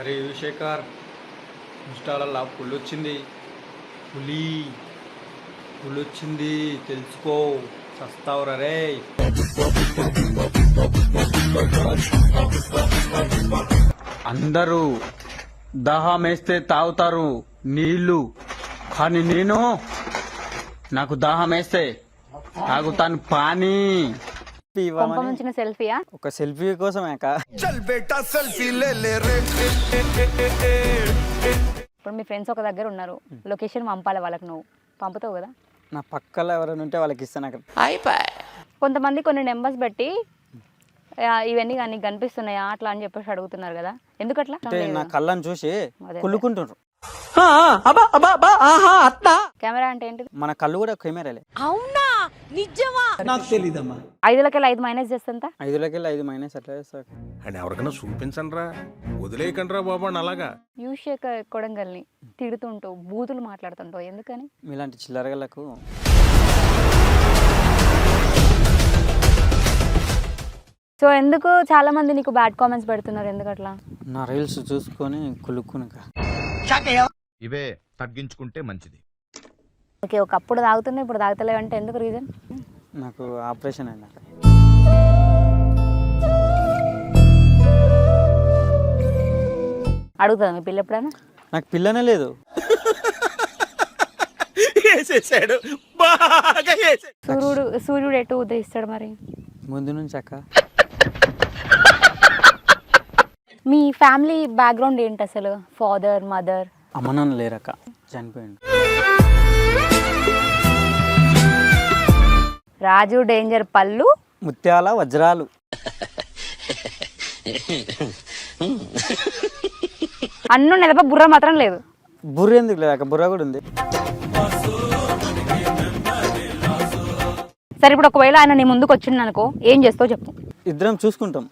అరే శేఖర్, ఇన్స్టాలలో పుల్లొచ్చింది. పులి పులొచ్చింది, తెలుసుకో. సస్తావురా రే. అందరూ దాహం వేస్తే తాగుతారు నీళ్లు, కానీ నేను నాకు దాహం వేస్తే తాగుతాను పానీ. పంపించిన సెల్ఫీయా? ఒక సెల్ఫీ కోసం ఇప్పుడు మీ ఫ్రెండ్స్ ఒక దగ్గర ఉన్నారు, లొకేషన్ పంపాలి వాళ్ళకి, నువ్వు పంపుతావు కదా? నా పక్కలో ఎవరైనా ఉంటే వాళ్ళకి ఇస్తాను. అక్కడ కొంతమంది కొన్ని నెంబర్స్ బట్టి ఇవన్నీ కానీ కనిపిస్తున్నాయా అట్లా అని చెప్పేసి అడుగుతున్నారు కదా, ఎందుకట్లా? అంటే నా కళ్ళని చూసి కుళ్ళుకుంటున్నారు. కెమెరా అంటే ఏంటిది? మన కళ్ళు కూడా కెమెరాలే. అవునా, నిజమా? నాకు తెలీదమ్మా. 5,000 మైనస్ చేస్తా. 5,000 మైనస్ అట్లా చేస్తారు. అని ఎవరికైనా చూపించండి రా, వదిలేయకండి రా బాబు అని. అలాగా యూషేక కొడంగల్ని తిడుతుంటావు, బూతులు మాట్లాడుతుంటావు, ఎందుకని? మీలాంటి చిల్లరగలకు సో ఎందుకు చాలా మంది నీకు బ్యాడ్ కామెంట్స్ పెడుతున్నారు, ఎందుకట్లా? నా రీల్స్ చూసుకొని కుళ్ళుకునక ఇవే తగ్గించుకుంటే మంచిది. ఓకే, ఒకప్పుడు తాగుతున్నా ఇప్పుడు తాగుతలేవు అంటే ఎందుకు రీజన్? నాకు ఆపరేషన్ అయింది. అడుగుతుందా మీ పిల్ల ఎప్పుడైనా? నాకు పిల్లనే లేదు. సూర్యుడు ఎటు ఉదయిస్తాడు మరి? ముందు నుంచి అక్క. మీ ఫ్యామిలీ బ్యాక్గ్రౌండ్ ఏంటి అసలు? Father, mother? అమ్మ నాన్న లేరక్క, చనిపోయింది. రాజు డేంజర్ పళ్ళు, ముత్యాల వజ్రాలు. అన్ను నెలప బుర్ర మాత్రం లేదు. బుర్ర ఎందుకు లేదక్క? బుర్ర కూడా ఉంది. సరే, ఇప్పుడు ఒకవేళ ఆయన నీ ముందుకు వచ్చిండు అనుకో, ఏం చేస్తావు చెప్పు? ఇద్దరం చూసుకుంటాం.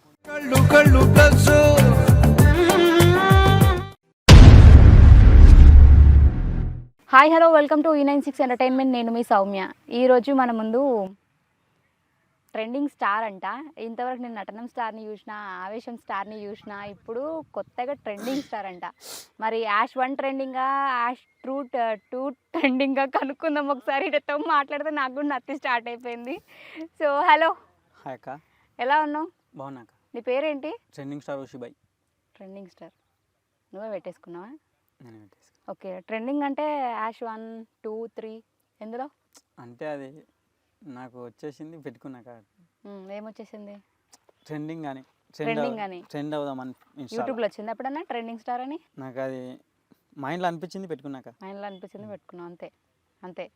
Hi, hello, welcome to E96 entertainment. నేను మీ సౌమ్య. ఈరోజు మన ముందు ట్రెండింగ్ స్టార్ అంట. ఇంతవరకు నేను నటనం స్టార్ని చూసిన, ఆవేశం స్టార్ని చూసిన, ఇప్పుడు కొత్తగా ట్రెండింగ్ స్టార్ అంట. మరి యాష్ 1 ట్రెండింగా, యాష్ 2 ట్రెండింగా కనుక్కుందాం ఒకసారి. ఇటతో మాట్లాడితే నాకు కూడా నత్తి స్టార్ట్ అయిపోయింది. So hello. హాయ్ అక్క, ఎలా ఉన్నావు? బాగున్నాక. నీ పేరేంటి? ట్రెండింగ్ స్టార్ ఉషిబాయ్. ట్రెండింగ్ స్టార్ నువ్వే పెట్టేసుకున్నావా? నేను పెట్టేసి. ఓకే, ట్రెండింగ్ అంటే యాష్ 1, 2, 3 ఎందులో? అంటే అది నాకు వచ్చేసింది పెట్టుకున్నాక. ఏమొచ్చేసింది? ట్రెండింగ్ అని, ట్రెండింగ్ అని ట్రెండ్ అవుదామని యూట్యూబ్లో వచ్చింది ఎప్పుడన్నా ట్రెండింగ్ స్టార్ అని? నాకు అది మైండ్లో అనిపించింది పెట్టుకున్నాక. మైండ్లో అనిపించింది పెట్టుకున్నావు, అంతే అంతే.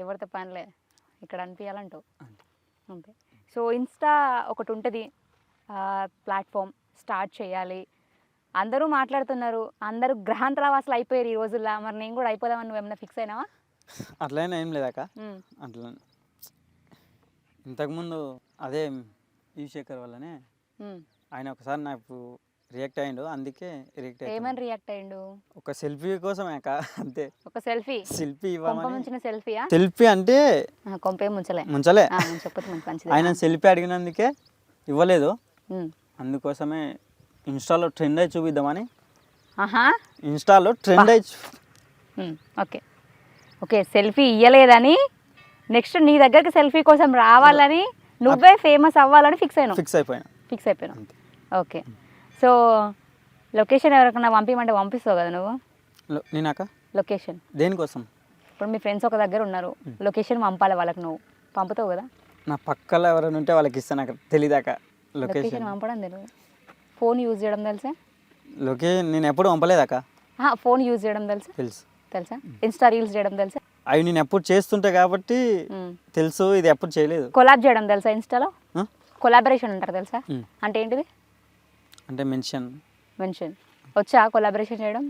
ఎవరితో పనిలే, ఇక్కడ అనిపించాలంటావు, అంతే. సో ఇన్స్టా ఒకటి ఉంటుంది, ప్లాట్ఫామ్ స్టార్ట్ చేయాలి, అందరూ మాట్లాడుతున్నారు, అందరూ గ్రహాంతరవాసులు అయిపోయారు ఈ రోజుల్లో. మరి నేను కూడా అయిపోదామని నువ్వు ఏమైనా ఫిక్స్ అయినావా? అట్లయినా ఏం లేదాక. అట్లా ఇంతకుముందు అదే శేఖర్ వల్లనే ఆయన ఒకసారి నాకు రియాక్ట్ అయ్యిండు, అందుకే రియాక్ట్ అయ్యి. ఏమని రియాక్ట్ అయ్యిండు? ఒక సెల్ఫీ కోసమే అక్క, అంతే. ఒక సెల్ఫీ? సెల్ఫీ ముంచిన సెల్ఫీయా? సెల్ఫీ అంటే కొంపే ముంచలే. చెప్పచ్చు మంచిది. ఆయన సెల్ఫీ అడిగినందుకే ఇవ్వలేదు, అందుకోసమే ఇన్స్టాలో ట్రెండ్ అయి చూపిద్దామని. ఇన్స్టాలో ట్రెండ్ అయి. ఓకే ఓకే, సెల్ఫీ ఇయ్యలేదని నెక్స్ట్ నీ దగ్గరికి సెల్ఫీ కోసం రావాలని, నువ్వే ఫేమస్ అవ్వాలని ఫిక్స్ అయిపోయాను. ఓకే, సో లొకేషన్ ఎవరికైనా పంపించమంటే పంపిస్తావు కదా నువ్వు? నేనాక లొకేషన్ దేనికోసం? ఇప్పుడు మీ ఫ్రెండ్స్ ఒక దగ్గర ఉన్నారు, లొకేషన్ పంపాలి వాళ్ళకి, నువ్వు పంపుతావు కదా? నా పక్కలో ఎవరైనా ఉంటే వాళ్ళకి ఇస్తాను. అక్కడ తెలీదాక లొకేషన్ పంపడం తెలియదు. ఫోన్ యూజ్ చేయడం తెలుసా? లొకేషన్ నేను ఎప్పుడు పంపలేదాక. ఫోన్ యూజ్ చేయడం తెలుసా? ఇన్స్టా రీల్స్ చేయడం తెలుసా? అవి నేను ఎప్పుడు చేస్తుంటా కాబట్టి తెలుసు, ఇది ఎప్పుడు చేయలేదు. కొలాబ్ చేయడం తెలుసా? ఇన్స్టాలో కొలాబరేషన్ అంటారు తెలుసా? అంటే ఏంటిది? అంటే మెన్షన్ వచ్చా? కొలాబరేషన్ చేయడం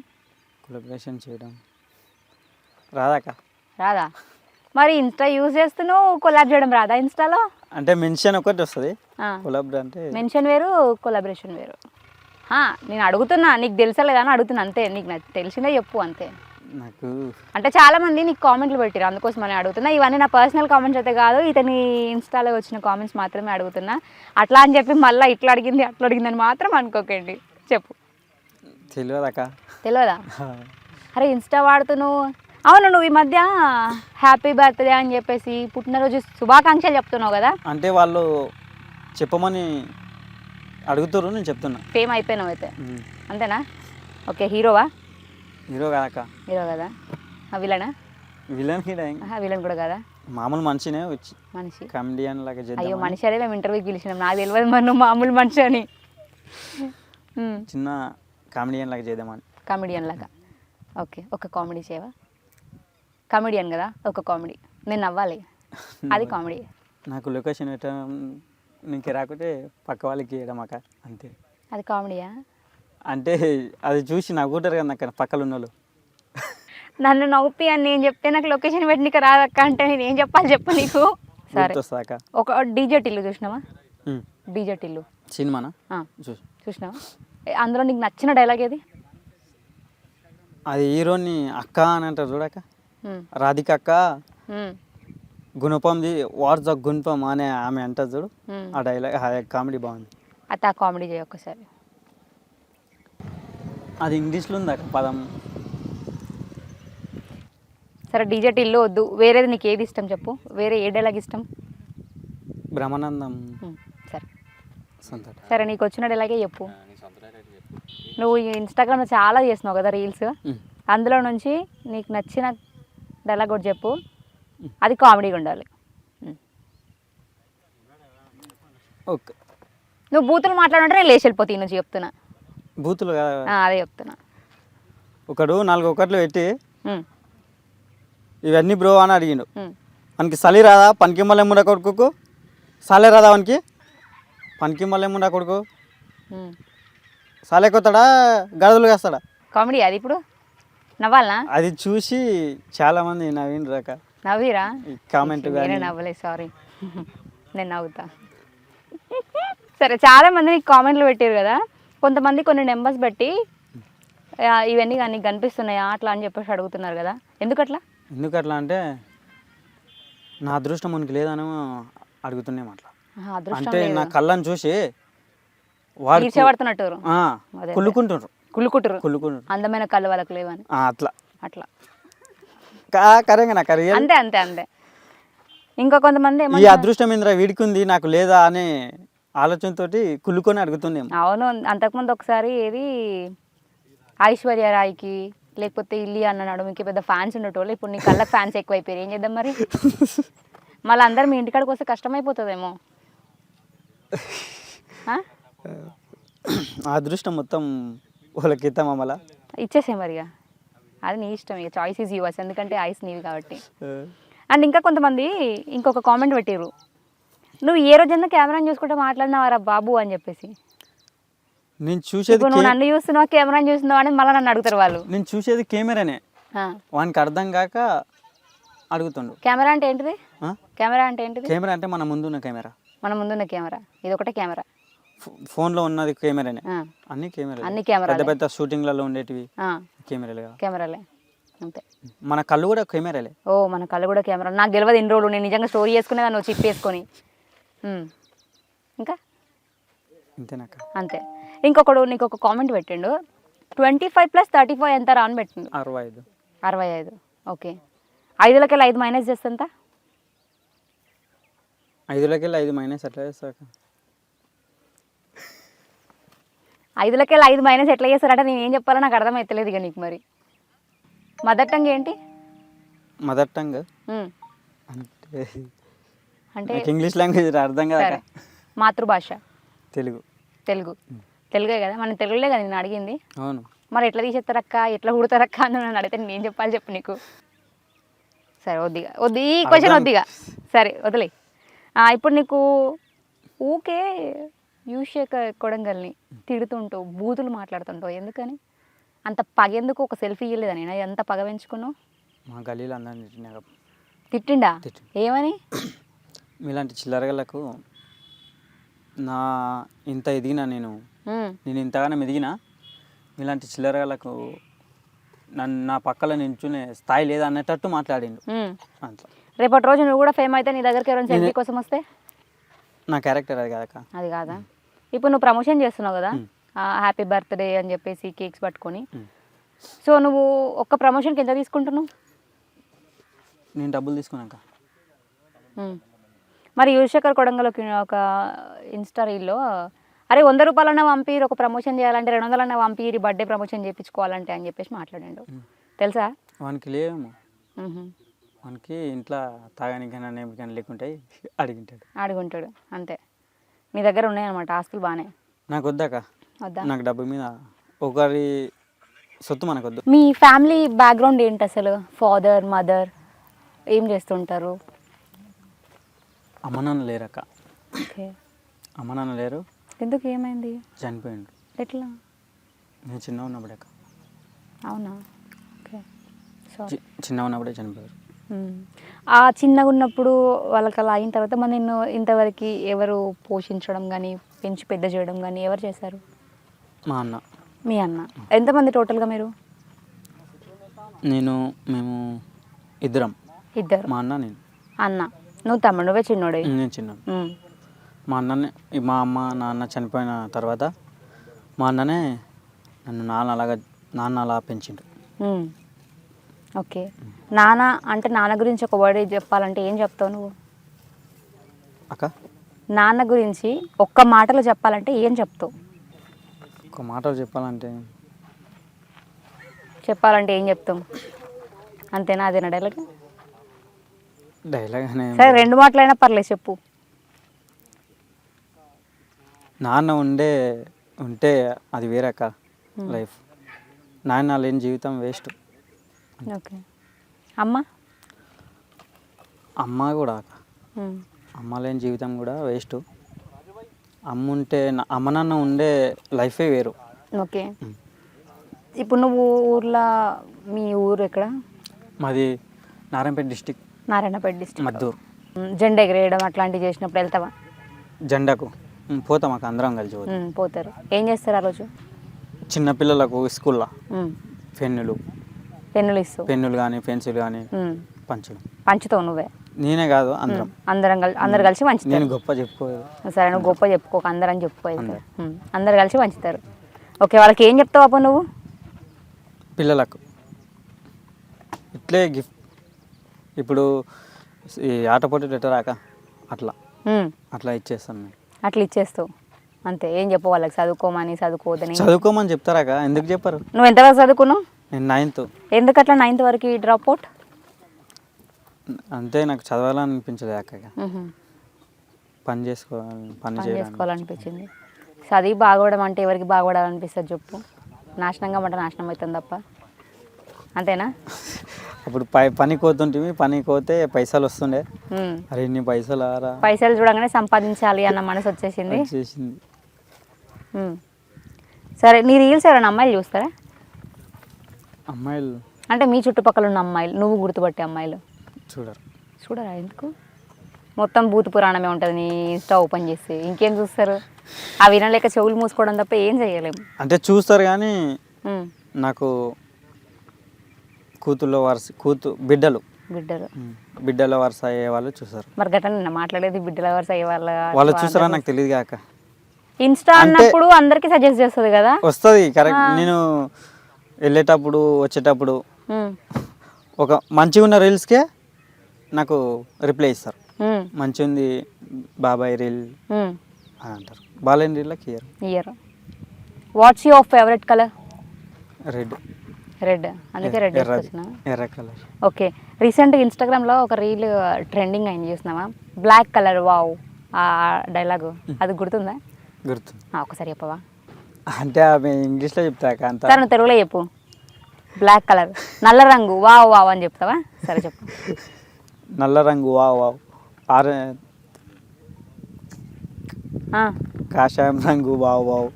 రాదా? మరి ఇన్స్టా యూజ్ చేస్తున్నావు, కొలాబ్ చేయడం రాదా ఇన్స్టాలో? అంటే మెన్షన్ ఒకటి వస్తుంది, కొలాబ్ అంటే మెన్షన్ వేరు, కొలాబరేషన్ వేరు. నేను అడుగుతున్నా, నీకు తెలుసా లేదా అని అడుగుతున్నా, అంతే. నీకు తెలిసిందే చెప్పు, అంతే. నాకు అంటే చాలా మంది నీకు కామెంట్లు పెట్టారు, అందుకోసం అని అడుగుతున్నా. ఇవన్నీ నా పర్సనల్ కామెంట్స్ అయితే కాదు, ఇతని ఇన్స్టాలో వచ్చిన కామెంట్స్ మాత్రమే అడుగుతున్నా. అట్లా అని చెప్పి మళ్ళీ ఇట్లా అడిగింది అట్లా అడిగిందని మాత్రం అనుకోకండి. చెప్పు. తెలియదక్క. తెలియదా? అరే ఇన్స్టా వాడుతున్నావు. అవును, నువ్వు ఈ మధ్య హ్యాపీ బర్త్డే అని చెప్పేసి పుట్టినరోజు శుభాకాంక్షలు చెప్తున్నావు కదా. అంటే వాళ్ళు చెప్పమని అడుగుతారు, నేను చెప్తున్నా. ఫేమ్ అయిపోయినావు అయితే, అంతేనా? ఓకే, హీరోవా? హీరో కాదక్క. హీరో కదా. విలనా? విలన్ హీరో విలన్ కూడా కదా, మామూలు మనిషినే వచ్చి మనిషి. కామెడియన్ లాగా అయ్యో చేద్దాం. మనిషి అదే మేము ఇంటర్వ్యూకి పిలిచినాం, నాకు తెలియదు మరి నువ్వు మామూలు మనిషి అని. చిన్న కామెడియన్ లాగా చేద్దామని. కామెడియన్ లాగా. ఓకే, ఒక కామెడీ చేయవా? కామెడియన్ కదా, ఒక కామెడీ. నేను నవ్వాలి, అది కామెడీ. నాకు లొకేషన్ పెట్టడం నీకు రాకుంటే పక్క వాళ్ళకి ఇవ్వడం అక్క, అంతే. అది కామెడీయా? అంటే అది చూసి నవ్వుకుంటారు కదా అక్కడ పక్కన ఉన్న వాళ్ళు. నన్ను నవ్వుపి అని నేను చెప్తే నాకు లొకేషన్ పెట్టి నీకు రాదక్క అంటే నేను ఏం చెప్పాలి చెప్పు నీకు. సరే, గుర్తొస్తుందక్క. ఒక డీజే టిల్లు చూసినావా? డీజే టిల్లు సినిమానా? చూసి. చూసినావా? అందులో నీకు నచ్చిన డైలాగ్ ఏది? అది హీరోని అక్క అని అంటారు చూడక్క, రాధిక అక్క గుణపంది వాట్స్ ద గుణపం అనే ఆమె అంటారు చూడు, ఆ డైలాగ్ కామెడీ బాగుంది. అయితే ఆ కామెడీ చేయ ఒక్కసారి. అది ఇంగ్లీష్లో ఉంది అక్క పదం. సరే డీజే టిల్లు వద్దు, వేరేది నీకు ఏది ఇష్టం చెప్పు, వేరే ఏ డైలాగ్ ఇష్టం? బ్రహ్మానందం. సరే సొంత. సరే నీకు వచ్చిన డైలాగే చెప్పు. నువ్వు ఇన్స్టాగ్రామ్లో చాలా చేస్తున్నావు కదా రీల్స్, అందులో నుంచి నీకు నచ్చిన డైలాగ్ కూడా చెప్పు, అది కామెడీగా ఉండాలి. ఓకే. నువ్వు బూతులు మాట్లాడుంటే నేను లేచి వెళ్ళిపోతాయి నుంచి చెప్తున్నా. బూతులు కదా, అదే చెప్తున్నా. ఒకడు 4 ఒకట్లు పెట్టి ఇవన్నీ బ్రో అని అడిగిండు. మనకి చలి రాదా పనికి మళ్ళీ కొడుకు, సాలే రాదా వానికి పనికి మళ్ళీ కొడుకు, సాలే కొత్తాడా గడదలు వేస్తాడా? కామెడీ అది, ఇప్పుడు నవ్వాలనా? అది చూసి చాలా మంది నవ్విండ్రు రక. నవ్విరా? కామెంట్ నేనే నవ్వలే, సారీ. నేను నవ్వుతా. సరే, చాలా మంది నీకు కామెంట్లు పెట్టారు కదా, కొంతమంది కొన్ని నెంబర్స్ పెట్టి ఇవన్నీ నీకు కనిపిస్తున్నాయా అట్లా అని చెప్పేసి అడుగుతున్నారు కదా, ఎందుకట్లా? ఎందుకట్లా అంటే నా అదృష్టం మనకి లేదని అడుగుతున్నాం అట్లా. అంటే నా కళ్ళని చూసి వాడు ఈర్చబడుతున్నట్టు కుళ్ళుకుంటారు. కుళ్ళుకుంటారు అందమైన కళ్ళు వాళ్ళకి లేవని. అట్లా అట్లా కరెంగా నాకు అంతే అంతే అంతే. ఇంకా కొంతమంది ఈ అదృష్టం ఇంద్ర వీడికి ఉంది నాకు లేదా అనే ఆలోచనతోటి కుళ్ళుకొని అడుగుతున్నాం. అవును, అంతకుముందు ఒకసారి ఏది ఐశ్వర్య రాయ్కి లేకపోతే ఇల్లి అన్నాడు, మీకు పెద్ద ఫ్యాన్స్ ఉండేటోళ్ళు, ఇప్పుడు నీ కళ్ళకి ఫ్యాన్స్ ఎక్కువైపోయారు, ఏం చేద్దాం మరి? మళ్ళీ అందరు మీ ఇంటికాడికి వస్తే కష్టమైపోతుందేమో. అదృష్టం మొత్తం వాళ్ళకి ఇస్తామా మళ్ళా ఇచ్చేసే మరిగా, అది నీ ఇష్టం, ఇక చాయిస్ ఈజ్ యువర్స్, ఎందుకంటే ఐస్ నీవి కాబట్టి. అండ్ ఇంకా కొంతమంది ఇంకొక కామెంట్ పెట్టారు, నువ్వు ఏ రోజన్నా కెమెరాని చూసుకుంటే మాట్లాడినావారా బాబు అని చెప్పేసి. నేను చూసేది నువ్వు నన్ను చూస్తున్నావు కెమెరాని చూస్తున్నావు అని మళ్ళీ నన్ను అడుగుతారు వాళ్ళు. నేను చూసేది కెమెరానే, వానికి అర్థం కాక అడుగుతుండు. కెమెరా అంటే ఏంటిది? కెమెరా అంటే ఏంటిది? కెమెరా అంటే మన ముందున్న కెమెరా, మన ముందున్న కెమెరా, ఇది ఒకటే కెమెరా. ఫోన్లో ఉన్నది కెమెరానే, అన్ని కెమెరా, అన్ని కెమెరా, పెద్ద పెద్ద షూటింగ్లలో ఉండేటివి కెమెరాలే, కెమెరాలే అంతే. మన కళ్ళు కూడా కెమెరాలే. ఓ, మన కళ్ళు కూడా కెమెరా. నాకు తెలియదు ఇన్ని రోజులు, నేను నిజంగా స్టోరీ చేసుకునేదాన్ని, నువ్వు చిప్ వేసుకొని. ఇంకా అంతేనాక? అంతే. ఇంకొకడు నీకు ఒక కామెంట్ పెట్టిండు, 25 + 35 ఎంత రా అని పెట్టిండు. 65. 65. ఓకే, 5 లకెళ్ళి 5 మైనస్ చేస్తే ఎంత? 5 లకెళ్ళి 5 మైనస్ ఎట్లా చేస్తాక? 5 లకెళ్ళి 5 మైనస్ ఎట్లా చేస్తారంటే నేను ఏం చెప్పాలో నాకు అర్థమవుతలేదు ఇక నీకు. మరి మదర్ టంగ్ ఏంటి? మదర్ టంగ్ అంటే ఇంగ్లీష్ లాంగ్వేజ్ అర్థం కదా. మాతృభాష తెలుగు. తెలుగే కదా, మన తెలుగులే కదా నేను అడిగింది. అవును. మరి ఎట్లా తీసేస్తారక్క, ఎట్లా కుడతారక్క అని నన్ను అడిగితే నేను చెప్పాలి చెప్పు నీకు. సరే వద్దు ఈ క్వశ్చన్ వద్దిగా, సరే వదిలే. ఇప్పుడు నీకు ఊకే యూషేఖర్ కొడంగల్ని తిడుతుంటావు, బూతులు మాట్లాడుతుంటావు, ఎందుకని అంత పగెందుకు? ఒక సెల్ఫీ ఇవ్వలేదా నేను? ఎంత పగ పెంచుకున్నావు? మా గల్లీలో అందరినీ తిట్టిండా? ఏమని? మీలాంటి చిల్లరగలకు నా ఇంత ఎదిగినా నేను ఇంతగానో ఎదిగినా మీలాంటి చిల్లరగలకు నా పక్కల నించునే స్థాయి లేదా అన్నట్టు మాట్లాడిండు. అట్లా రేపటి రోజు నువ్వు కూడా ఫేమ్ అయితే నీ దగ్గరికి ఎవరైనా సెల్ఫీ కోసం వస్తే? నా క్యారెక్టర్ అది కాదక్క. అది కాదా? ఇప్పుడు నువ్వు ప్రమోషన్ చేస్తున్నావు కదా, హ్యాపీ బర్త్డే అని చెప్పేసి కేక్స్ పట్టుకొని. సో నువ్వు ఒక్క ప్రమోషన్కి ఎంత తీసుకుంటున్నావు? నేను డబ్బులు తీసుకున్నాక మరి యువశేఖర్ కొడంగల్కి ఒక ఇన్స్టా రీల్లో అరే 100 రూపాయలన్నా పంపిరు ఒక ప్రమోషన్ చేయాలంటే 200 పంపిరు బర్త్డే ప్రమోషన్ చేయించుకోవాలంటే అని చెప్పేసి మాట్లాడాడు. తెలుసా? వానికి లేము, వానికి ఇంట్లో తాగానికి కానీ లేకుంటే అడుగుంటాడు అంతే. మీ దగ్గర ఉన్నాయన్నమాట ఆస్తులు బాగానే. నాకు వద్దాక, వద్దా? నాకు డబ్బు మీద ఒకరి సొత్తు మనకు వద్దు. మీ ఫ్యామిలీ బ్యాక్గ్రౌండ్ ఏంటి అసలు? ఫాదర్ మదర్ ఏం చేస్తుంటారు? అమ్మ నాన్న లేరక్క. ఓకే. అమ్మ నాన్న లేరు. ఎందుకు, ఏమైంది? చనిపోయిండు. ఎట్లా? నేను చిన్నగా ఉన్నప్పుడే అక్క. అవునా? ఓకే. సారీ. చిన్నగా ఉన్నప్పుడే చనిపోయారు. ఆ చిన్నగా ఉన్నప్పుడు వాళ్ళకి అలా అయిన తర్వాత మరి నిన్ను ఇంతవరకు ఎవరు పోషించడం కానీ పెంచి పెద్ద చేయడం కానీ ఎవరు చేశారు? మా అన్న. మీ అన్న. ఎంతమంది టోటల్గా మీరు? మేము ఇద్దరం. ఇద్దరు. మా అన్న నేను. అన్న నువ్వు తమ్ముడు, నువ్వే చిన్నోడే. నేను చిన్న. మా అన్ననే, మా అమ్మ నాన్న చనిపోయిన తర్వాత మా అన్ననే నన్ను నాన్న అలా పెంచిండు. ఓకే. నాన్న అంటే నాన్న గురించి ఒక వర్డ్ చెప్పాలంటే ఏం చెప్తావు నువ్వు? అక్క నాన్న గురించి ఒక్క మాటలో చెప్పాలంటే ఏం చెప్తావు? ఒక మాటలు చెప్పాలంటే ఏం చెప్తాం? అంతేనా? అదేనా డైలాగ్? డైలాగ్ అనే సరే 2 మాటలైనా పర్లేదు చెప్పు. నాన్న ఉంటే అది వేరక్క లైఫ్. నాన్న లేని జీవితం వేస్ట్. ఓకే. అమ్మ? అమ్మ కూడా అక్క, అమ్మ లేని జీవితం కూడా వేస్ట్. అమ్మ నాన్న ఉండే లైఫే వేరు. ఓకే. ఇప్పుడు నువ్వు ఊర్లో, మీ ఊరు ఎక్కడ? మాది నారాయణపేట డిస్టిక్. నారాయణపేట డిస్ట్రిక్ట్. మద్దూరు. జెండా ఎగరేయడం అట్లాంటివి చేసినప్పుడు వెళ్తావా? జెండాకు పోతాం అక్క, అందరం కలిసి పోతాం. పోతారు. ఏం చేస్తారు ఆ రోజు? చిన్నపిల్లలకు స్కూల్లో పెన్నులు ఇస్తావు? పెన్నులు కానీ పెన్సిల్ కానీ పంచుతావు నువ్వే? నేనే కాదు, అందరం. అందరు కలిసి పంచుతారు. నేను గొప్ప చెప్పుకోలేదు. సరే, నువ్వు గొప్ప చెప్పుకోక అందరం చెప్పుకోవాలి. అందరు కలిసి పంచుతారు. ఓకే. వాళ్ళకి ఏం చెప్తావు అప్పుడు నువ్వు? పిల్లలకు ఇట్లే గిఫ్ట్. ఇప్పుడు ఈ ఆటపోటీ రాక అట్లా ఇచ్చేస్తాను. అట్లా ఇచ్చేస్తావు అంతే. ఏం చెప్పు వాళ్ళకి? చదువుకోవద్దని చదువుకోమని చెప్తారాక? ఎందుకు చెప్పారు? నువ్వు ఎంతవరకు చదువుకున్నావు? నేను 9th. ఎందుకు అట్లా 9th వరకు డ్రాప్ అవుట్? అంతే, నాకు చదవాలనిపించలేదు అక్క. పని చేసుకోవాలనిపించింది. చదివి బాగోవడం అంటే ఎవరికి బాగోడాలనిపిస్తుంది చెప్పు? నాశనంగా అంటే నాశనం అవుతుంది తప్ప. అంతేనా? అప్పుడు పనికి పోతుంటే, పనికి పోతే పైసలు వస్తుండే. అరే ఇన్ని పైసలు చూడగానే సంపాదించాలి అన్న మనసు వచ్చేసింది. సరే, నీ రీల్స్ ఎవరైనా అమ్మాయిలు చూస్తారా? అమ్మాయిలు అంటే మీ చుట్టుపక్కల ఉన్న అమ్మాయిలు, నువ్వు గుర్తుపట్టే అమ్మాయిలు చూడరా? ఎందుకు? మొత్తం భూత పురాణమే ఉంటుంది నీ ఇన్స్టా ఓపెన్ చేసి. ఇంకేం చూస్తారు? ఆ వినలేక చెవులు మూసుకోవడం తప్ప ఏం చేయలేము. అంటే చూస్తారు కానీ నాకు బిడ్డల వరుస అయ్యే వాళ్ళు చూసారు. మరి గట్ల మాట్లాడేది బిడ్డల వరుస అయ్యే వాళ్ళు చూసారా నాకు తెలియదు కాక. ఇన్స్టా అన్నప్పుడు అందరికి సజెస్ట్ చేస్తుంది కదా? వస్తుంది కరెక్ట్. నేను వెళ్ళేటప్పుడు వచ్చేటప్పుడు ఒక మంచిగా ఉన్న రీల్స్కే నాకు రిప్లై ఇస్తారు. మంచిగా ఉంది బాబాయ్ రీల్ అని అంటారు. బాలేని రీల్కి ఇయర్. What's your favourite colour? Red. అందుకే రెడ్ ఎర్ర కలర్. ఓకే. రీసెంట్గా ఇన్స్టాగ్రామ్లో ఒక రీల్ ట్రెండింగ్ అయింది చూసినావా? బ్లాక్ కలర్ వావ్ ఆ డైలాగు అది గుర్తుందా? గుర్తుంది. ఒకసారి చెప్పవా? అంటే ఆమె ఇంగ్లీష్లో చెప్తాక అంత. సరే, నువ్వు తెలుగులో చెప్పు. బ్లాక్ కలర్, నల్ల రంగు వావ్ వావ్ అని చెప్తావా? సరే చెప్పు. నల్ల రంగు వావ్ వావ్, కాషాయం రంగు వావ్ వావ్,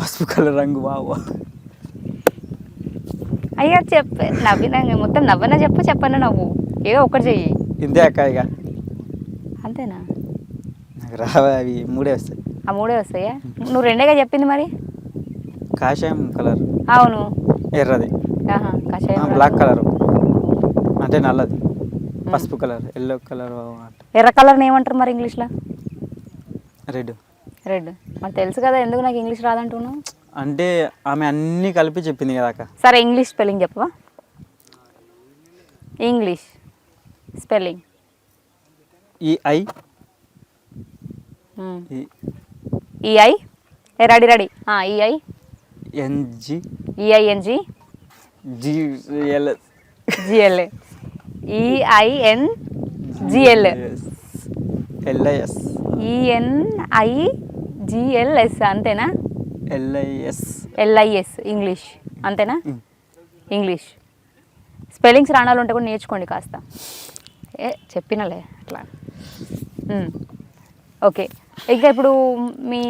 పసుపు కలర్ రంగు వావ్ వావ్. అయ్యా చెప్పే, నవ్వినా మొత్తం నవ్వనా చెప్పన్నా నవ్వు, ఏదో ఒకటి చెయ్యి. ఇంతే అక్క. ఇక అంతేనా? నాకు రావా అవి 3 వస్తాయి. ఆ 3 వస్తాయా? నువ్వు 2గా చెప్పింది మరి. కాషాయం కలర్. అవును. ఎర్రది. కాషాయం. బ్లాక్ కలర్ అంటే నల్లది. పసుపు కలర్, ఎల్లో కలర్. ఎర్ర కలర్ని ఏమంటారు మరి ఇంగ్లీష్లో? రెడ్. మరి తెలుసు కదా ఎందుకు నాకు ఇంగ్లీష్ రాదంటున్నావు. అంటే ఆమె అన్నీ కలిపి చెప్పింది కదా అక్క. సరే ఇంగ్లీష్ స్పెల్లింగ్ చెప్పవా? English spelling. E I E I ready E I N G E I N G G L G L A E I N G L L I S E N I G L S అంతేనా? ఎల్ఐఎస్ ఎల్ఐఎస్ ఇంగ్లీష్ అంతేనా? ఇంగ్లీష్ స్పెల్లింగ్స్ రాణాలు ఉంటే కూడా నేర్చుకోండి కాస్త. చెప్పినలే అట్లా. ఓకే, ఇంకా ఇప్పుడు మీ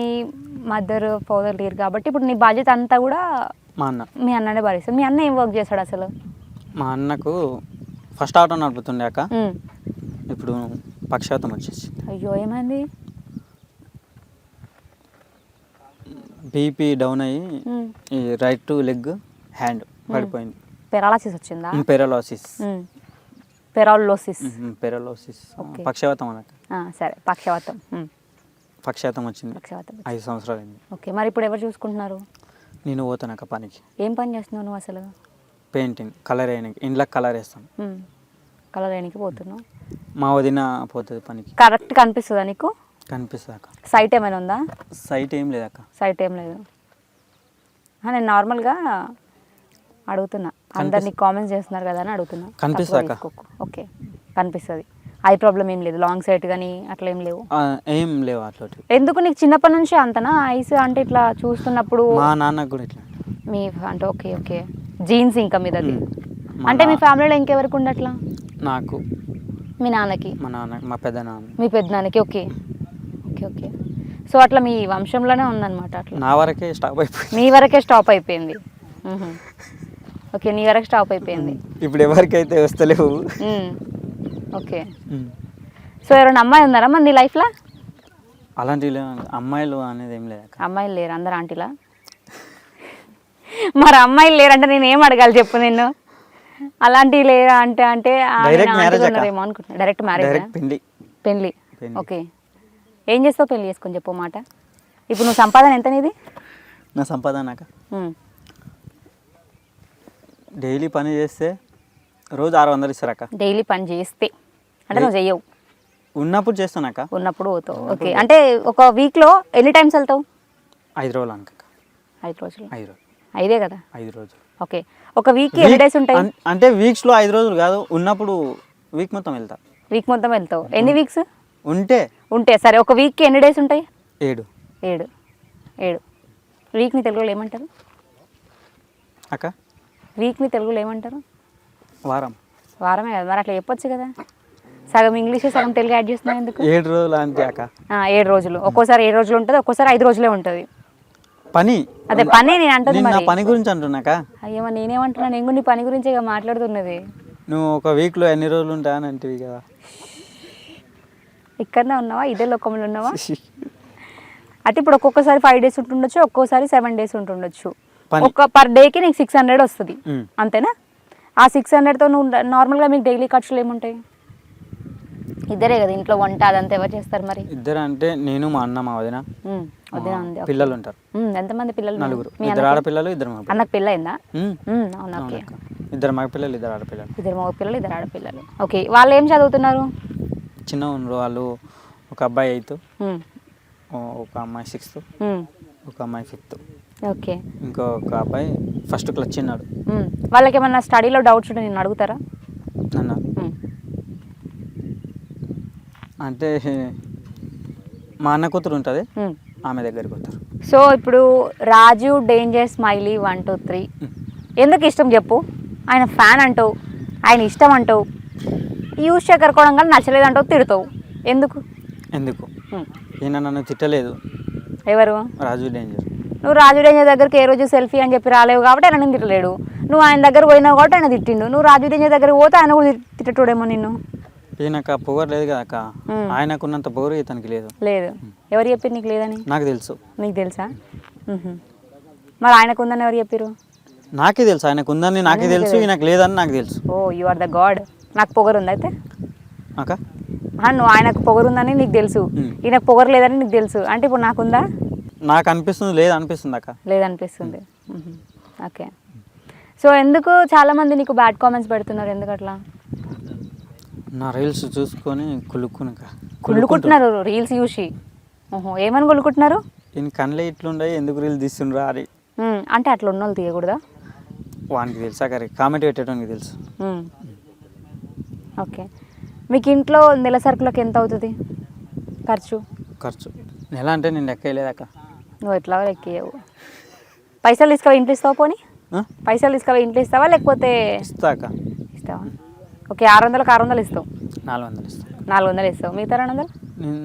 మదర్ ఫాదర్ లేరు కాబట్టి ఇప్పుడు నీ బాధ్యత అంతా కూడా మీ అన్ననే భరిస్తాడు. మీ అన్న ఏం వర్క్ చేస్తాడు అసలు? మా అన్నకు ఫస్ట్ ఆటో నడుపుతుండే అక్క, ఇప్పుడు పక్షవాతం వచ్చేసి. అయ్యో ఏమైంది? బీపీ డౌన్ అయ్యి ఈ రైట్ లెగ్ హ్యాండ్ పడిపోయింది. పెరాలసిస్ వచ్చిందా? పెరాలోసిస్ పక్షవాతం అన్నట్టు. సరే పక్షవాతం వచ్చింది. 5 సంవత్సరాలు అయింది. ఓకే, మరి ఇప్పుడు ఎవరు చూసుకుంటున్నారు? నేను పోతానక్క పనికి. ఏం పని చేస్తున్నావు నువ్వు అసలు? పెయింటింగ్, కలర్ వేయడానికి, ఇంట్లోకి కలర్ వేస్తాను. కలర్ వేయడానికి పోతున్నావు? మా వదిన పోతుంది పనికి. కరెక్ట్ కనిపిస్తుందా నీకు? కనిపిస్తుంది అక్క. సైట్ ఏమైనా ఉందా? సైట్ ఏం లేదక్క. సైట్ ఏం లేదు. నేను నార్మల్గా అడుగుతున్నా, అందరినీ కామెంట్స్ చేస్తున్నారు కదా అని అడుగుతున్నా. కనిపిస్తుంది అక్క. ఓకే కనిపిస్తుంది. ఐ ప్రాబ్లం ఏం లేదు, లాంగ్ సైట్ కానీ అట్లా ఏం లేవు? ఏం లేవు అట్లా. ఎందుకు నీకు చిన్నప్పటి నుంచి అంతనా ఐస్? అంటే ఇట్లా చూస్తున్నప్పుడు మా నాన్నకు కూడా ఇట్లా మీ అంటే ఓకే ఓకే జీన్స్ ఇంకా మీదది. అంటే మీ ఫ్యామిలీలో ఇంకెవరికి ఉండట్లా? నాకు, మీ నాన్నకి, మా నాన్న, మా పెద్దనాన్న, మీ పెద్దనాన్నకి. ఓకే ఓకే ఓకే సో అట్లా మీ వంశంలోనే ఉందన్నమాట. అట్లా నా వరకే స్టాప్ అయిపోయింది. నీ వరకే స్టాప్ అయిపోయింది. ఓకే, నీ వరకు స్టాప్ అయిపోయింది. ఇప్పుడు ఎవరికైతే వస్తలేవు. ఓకే, సో ఎవరైనా అమ్మాయి ఉన్నారా మరి నీ లైఫ్లో? అలాంటి అమ్మాయిలు అనేది ఏం లేదు. అమ్మాయిలు లేరు, అందరు ఆంటీలా? మరి అమ్మాయిలు లేరంటే నేను ఏం అడగాలి చెప్పు నిన్ను? అలాంటివి లేరా అంటే అంటే ఏమో అనుకుంటున్నా. డైరెక్ట్ మ్యారేజ్, పెళ్ళి. ఓకే, ఏం చేస్తావు పెళ్ళి చేసుకొని చెప్పు మాట. ఇప్పుడు నువ్వు సంపాదన ఎంత నీది? నా సంపాదన డైలీ పని చేస్తే రోజు 600 ఇస్తారక్క. డైలీ పని చేస్తే అంటే నువ్వు చెయ్యవు? ఉన్నప్పుడు చేస్తానక్క. ఉన్నప్పుడు పోతావు. ఓకే, అంటే ఒక వీక్లో ఎన్ని టైమ్స్ వెళ్తావు? 5 రోజులు అనుక. 5 రోజులు? 5 రోజులు. 5 కదా? 5 రోజులు. ఓకే, ఒక వీక్కి ఎన్ని డేస్ ఉంటాయి? అంటే వీక్స్లో 5 రోజులు కాదు, ఉన్నప్పుడు వీక్ మొత్తం వెళ్తా. వీక్ మొత్తం వెళ్తావు? ఎన్ని వీక్స్ ఉంటే? సరే, ఒక వీక్కి ఎన్ని డేస్ ఉంటాయి? 7. వీక్ని తెలుగులో ఏమంటారు అక్క? వీక్ని తెలుగులో ఏమంటారు? వారమే కదా, మరి అట్లా చెప్పొచ్చు కదా. సగం ఇంగ్లీష్ సగం తెలుగు యాడ్ చేస్తున్నావు ఎందుకు? 7 రోజులు అంతే అక్క. 7 రోజులు. ఒక్కోసారి 7 రోజులు ఉంటుంది, ఒక్కోసారి 5 రోజులే ఉంటుంది పని. అదే పని నేను అంటుంది. నా పని గురించి అంటున్నాక. అయ్యో నేనేమంటున్నా, నేను నీ పని గురించి మాట్లాడుతున్నది. నువ్వు ఒక వీక్లో ఎన్ని రోజులు ఉంటా అని అంటివి కదా. ఇక్కడనే ఉన్నావా? ఇదే లోకంలో ఉన్నావా? అంటే ఇప్పుడు ఒక్కొక్కసారి 5 డేస్ ఉంటుండొచ్చు, ఒక్కోసారి 7 డేస్ ఉంటుండొచ్చు. పర్ డేకి నీకు 600 వస్తుంది అంతేనా? ఆ 600తో నువ్వు నార్మల్గా మీకు డైలీ ఖర్చులు ఏముంటాయి? ఇద్దరే కదా ఇంట్లో వంట అదంతా ఎవరు చేస్తారు మరి? ఇద్దరు అంటే నేను, మా అన్న, మా వదిన. పిల్లలు ఉంటారు. ఎంతమంది పిల్లలు? 4. 2 ఆడపిల్లలు, 2 మగ. అన్నకు పెళ్ళి అయిందా? అవునా? ఓకే, 2 మగపిల్లలు, 2 ఆడపిల్లలు. 2 మగపిల్లలు, 2 ఆడపిల్లలు. ఓకే, వాళ్ళు ఏం చదువుతున్నారు? చిన్న వాళ్ళు, ఒక అబ్బాయి 8th, ఒక అమ్మాయి 6th, ఒక అమ్మాయి 5th. ఓకే, ఇంకొక అబ్బాయి ఫస్ట్ క్లాస్ చిన్నాడు. వాళ్ళకి ఏమన్నా స్టడీలో డౌట్స్ ఉంటే నేను అడుగుతారా? అన్న అంటే మా అన్న కూతురు ఉంటుంది, ఆమె దగ్గరికి వస్తారు. సో ఇప్పుడు రాజు డేంజర్ స్మైలీ 1 2 3 ఎందుకు ఇష్టం చెప్పు? ఆయన ఫ్యాన్ అంటావు, ఆయన ఇష్టం అంటావు, యూజ్ చేయకరుకోవడం కానీ నచ్చలేదు అంటావు, తిడతావు. ఎందుకు? ఈయన నన్ను తిట్టలేదు. ఎవరు? రాజు డేంజర్. నువ్వు రాజు డేంజర్ దగ్గరికి ఏ రోజు సెల్ఫీ అని చెప్పి రాలేవు కాబట్టి ఆయన నేను తిట్టలేడు. నువ్వు ఆయన దగ్గర పోయినావు కాబట్టి ఆయన తిట్టిండు. నువ్వు రాజు డేంజర్ దగ్గరికి పోతే ఆయన కూడా తిట్టటోడేమో నిన్ను. ఈయనకు పొగరు లేదు కదా అక్క, ఆయనకున్నంత పొగరు ఇతనికి లేదు. ఎవరు చెప్పారు నీకు లేదని? నాకు తెలుసు. నీకు తెలుసా? మరి ఆయనకు ఉందని ఎవరు చెప్పారు? నాకే తెలుసు. ఆయనకు ఉందని నాకే తెలుసు, ఈయనకు లేదని నాకు తెలుసు. ఓ యు ఆర్ ద గాడ్. నాకు పొగరు ఉంది అయితే అక్క? నువ్వు ఆయనకు పొగరు ఉందని నీకు తెలుసు, ఈయనకు పొగరు లేదని నీకు తెలుసు, అంటే ఇప్పుడు నాకుందా? నాకు అనిపిస్తుంది లేదు అనిపిస్తుంది అక్క. లేదనిపిస్తుంది. ఓకే. సో ఎందుకు చాలామంది నీకు బ్యాడ్ కామెంట్స్ పెడుతున్నారు, ఎందుకు అట్లా? నా రీల్స్ చూసుకొని కుళ్ళుకుంటున్నారు రీల్స్ చూసి. ఏమని కుళ్ళుకుంటున్నారు? ఈయన కళ్ళే ఇట్లుండే ఎందుకు రీల్స్ తీస్తుండ్రా అని. అంటే అట్లా ఉన్న వాళ్ళు తీయకూడదా? వానికి తెలుసా కరీ కామెంట్ పెట్టడానికి తెలుసు. ఓకే. మీకు ఇంట్లో నెల సరుకులకు ఎంత అవుతుంది ఖర్చు? నెల అంటే నేను లెక్క వేయలేదక్క. నువ్వు ఎట్లా లెక్కయ్యవు? పైసలు తీసుకువా ఇంట్లో ఇస్తావా? పోనీ పైసలు తీసుకువా ఇంట్లో ఇస్తావా లేకపోతే ఇస్తాక ఇస్తావా? ఓకే. 600కి 600 ఇస్తావు. 400 ఇస్తాను. 400 ఇస్తావు. మిగతా 200? నేను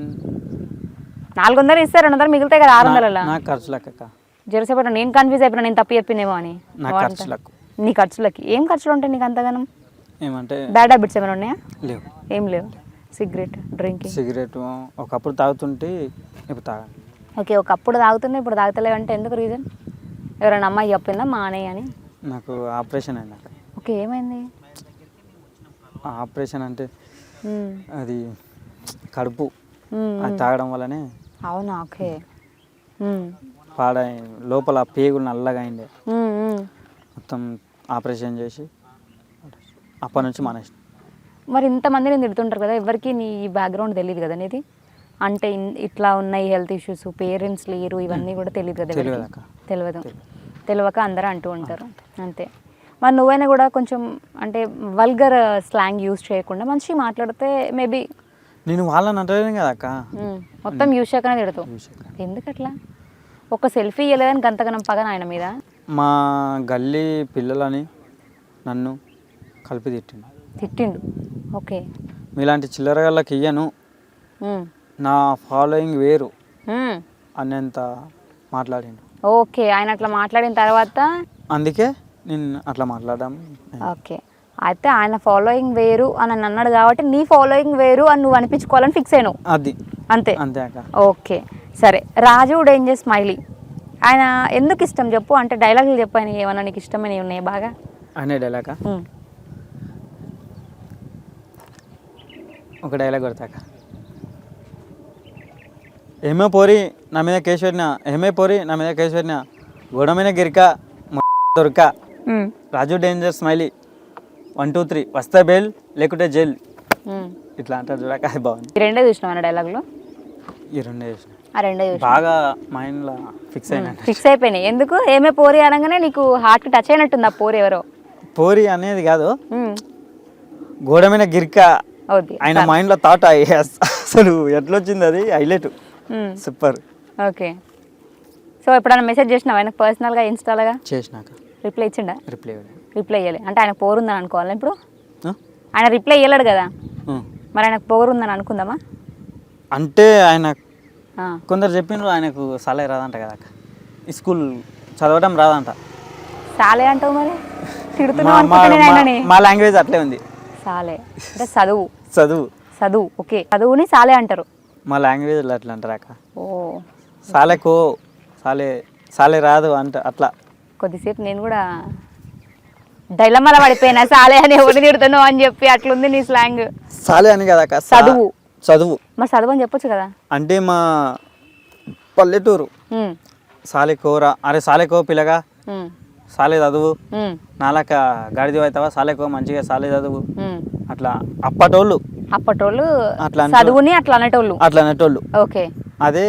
400 ఇస్తే 200 మిగులుతాయి కదా 600. నాకు ఖర్చు లెక్క. జెరసేపట్టు నేను కన్ఫ్యూజ్ అయిపోయినా, నేను తప్పు చెప్పినేమో అని. నా ఖర్చులకు. నీ ఖర్చులకి ఏం ఖర్చులు ఉంటాయి నీకు అంతగానం? ఏమంటే బ్యాడ్ హ్యాబిట్స్ ఏమైనా ఉన్నాయా? లేవు. ఏం లేవు. Cigarette drinking? సిగరెట్ ఒకప్పుడు తాగుతుంటే ఇప్పుడు తాగాను. ఓకే. ఒకప్పుడు తాగుతున్నా ఇప్పుడు తాగుతలేవు అంటే ఎందుకు రీజన్? ఎవరైనా అమ్మాయి చెప్పిందా మానే అని? నాకు ఆపరేషన్ అయింది అక్క. ఓకే. ఏమైంది? ఆపరేషన్ అంటే అది కడుపు అది తాగడం వల్లనే. అవునా? ఓకే. పాడై లోపల పేగులు నల్లగా అయిండే, మొత్తం ఆపరేషన్ చేసి అప్పటి నుంచి మానేసి. మరి ఇంతమంది నేను తిడుతుంటారు కదా, ఎవరికి నీ బ్యాక్గ్రౌండ్ తెలియదు కదా నీది? అంటే ఇట్లా ఉన్నాయి హెల్త్ ఇష్యూస్, పేరెంట్స్ లేరు, ఇవన్నీ కూడా తెలియదు కదా? తెలియక అందరూ అంటూ ఉంటారు అంతే. మరి నువ్వైనా కూడా కొంచెం అంటే వల్గర్ స్లాంగ్ యూజ్ చేయకుండా మంచిగా మాట్లాడితే మేబీ. నేను వాళ్ళని అంటలేను కదా అక్క, మొత్తం యూజ్ చేయకనే తిడతావు. ఎందుకు అట్లా? ఒక సెల్ఫీ ఇవ్వలేదని గంతగనం పగన ఆయన మీద? మా గల్లీ పిల్లలని నన్ను కలిపి తిట్టిండు. ఓకే. మీలాంటి చిల్లరగాళ్ళకి ఇయ్యను, నా ఫాలోయింగ్ వేరు అనేంత మాట్లాడిండు. ఓకే. ఆయన అట్లా మాట్లాడిన తర్వాత అందుకే నేను అట్లా మాట్లాడడం. ఓకే. అయితే ఆయన ఫాలోయింగ్ వేరు అని అన్నాడు కాబట్టి నీ ఫాలోయింగ్ వేరు అని నువ్వు అనిపించుకోవాలని ఫిక్స్ అయినావు. అది అంతే అంతే అక్క. ఓకే. సరే. రాజు డేంజర్ స్మైలీ ఆయన ఎందుకు ఇష్టం చెప్పు? అంటే డైలాగులు చెప్పు, ఆయన ఏమన్నా నీకు ఇష్టమైనవి ఉన్నాయి బాగా? అనే డైలాగ్ ఒక డైలాగ్ కొడతాక, ఏమే పోరి నా మీద కేసు పెట్టినా, ఏమే పోరి నా మీద కేసు పెట్టినా, గోడమైన గిరిక దొరక, రాజు డేంజర్ స్మైలీ 1 2 3 వస్తే బెయిల్ లేకుంటే జైల్, ఇట్లా అంటారు చూడక. అది బాగుంది. ఈ రెండే చూసినావు ఆయన డైలాగులు? ఈ రెండే చూసిన. ఆ రెండే చూసిన బాగా మైండ్లో ఫిక్స్ అయిపోయినాయి. ఎందుకు? ఏమే పోరి అనగానే నీకు హార్ట్ టచ్ అయినట్టుంది ఆ పోరి ఎవరో. పోరి అనేది కాదు, గోడ మీద గిరిక ఆయన మైండ్లో థాట్. అసలు ఎట్లొచ్చింది అది హైలైట్, సూపర్. ఓకే. సో ఎప్పుడైనా మెసేజ్ చేసినావు ఆయనకు పర్సనల్గా ఇన్స్టాలుగా? చేసినాక రిప్లై ఇచ్చిండా? రిప్లై ఇవ్వాలి. అంటే ఆయన పోరుందని అనుకోవాలి ఇప్పుడు? ఆయన రిప్లై ఇవ్వలేడు కదా, మరి ఆయనకు పోరుందని అనుకుందామా? అంటే ఆయన కొందరు చెప్పిండ్రు ఆయనకు సాలే రాదంట కదా, ఈ స్కూల్ చదవడం రాదంట. సాలే అంటావు మరి? తిడుతున్నావు. మా లాంగ్వేజ్ అట్లే ఉంది. సాలే అంటే చదువు. చదువు ఓకే. చదువుని సాలే అంటారు. మా లాంగ్వేజ్ అట్లా అంటారు అక్క. ఓ. సాలేకో సాలే రాదు అంట అట్లా. కొద్దిసేపు నేను కూడా డైలమాల పడిపోయినా, సాలే అని ఎవరు తిడుతున్నావు అని చెప్పి. అట్లుంది నీ స్లాంగ్. సాలే అని కదా అక్క, చదువు. మరి చదువు అని చెప్పొచ్చు కదా. అంటే మా పల్లెటూరు సాలేకోరా, అరే సాలేకో పిల్లగా, సాలే చదువు, నాలక గాడిది అవుతావా, సాలేకో మంచిగా సాలే చదువు, అట్లా అప్పటోళ్ళు అట్లా చదువుని అట్లా అనేటోళ్ళు. ఓకే. అదే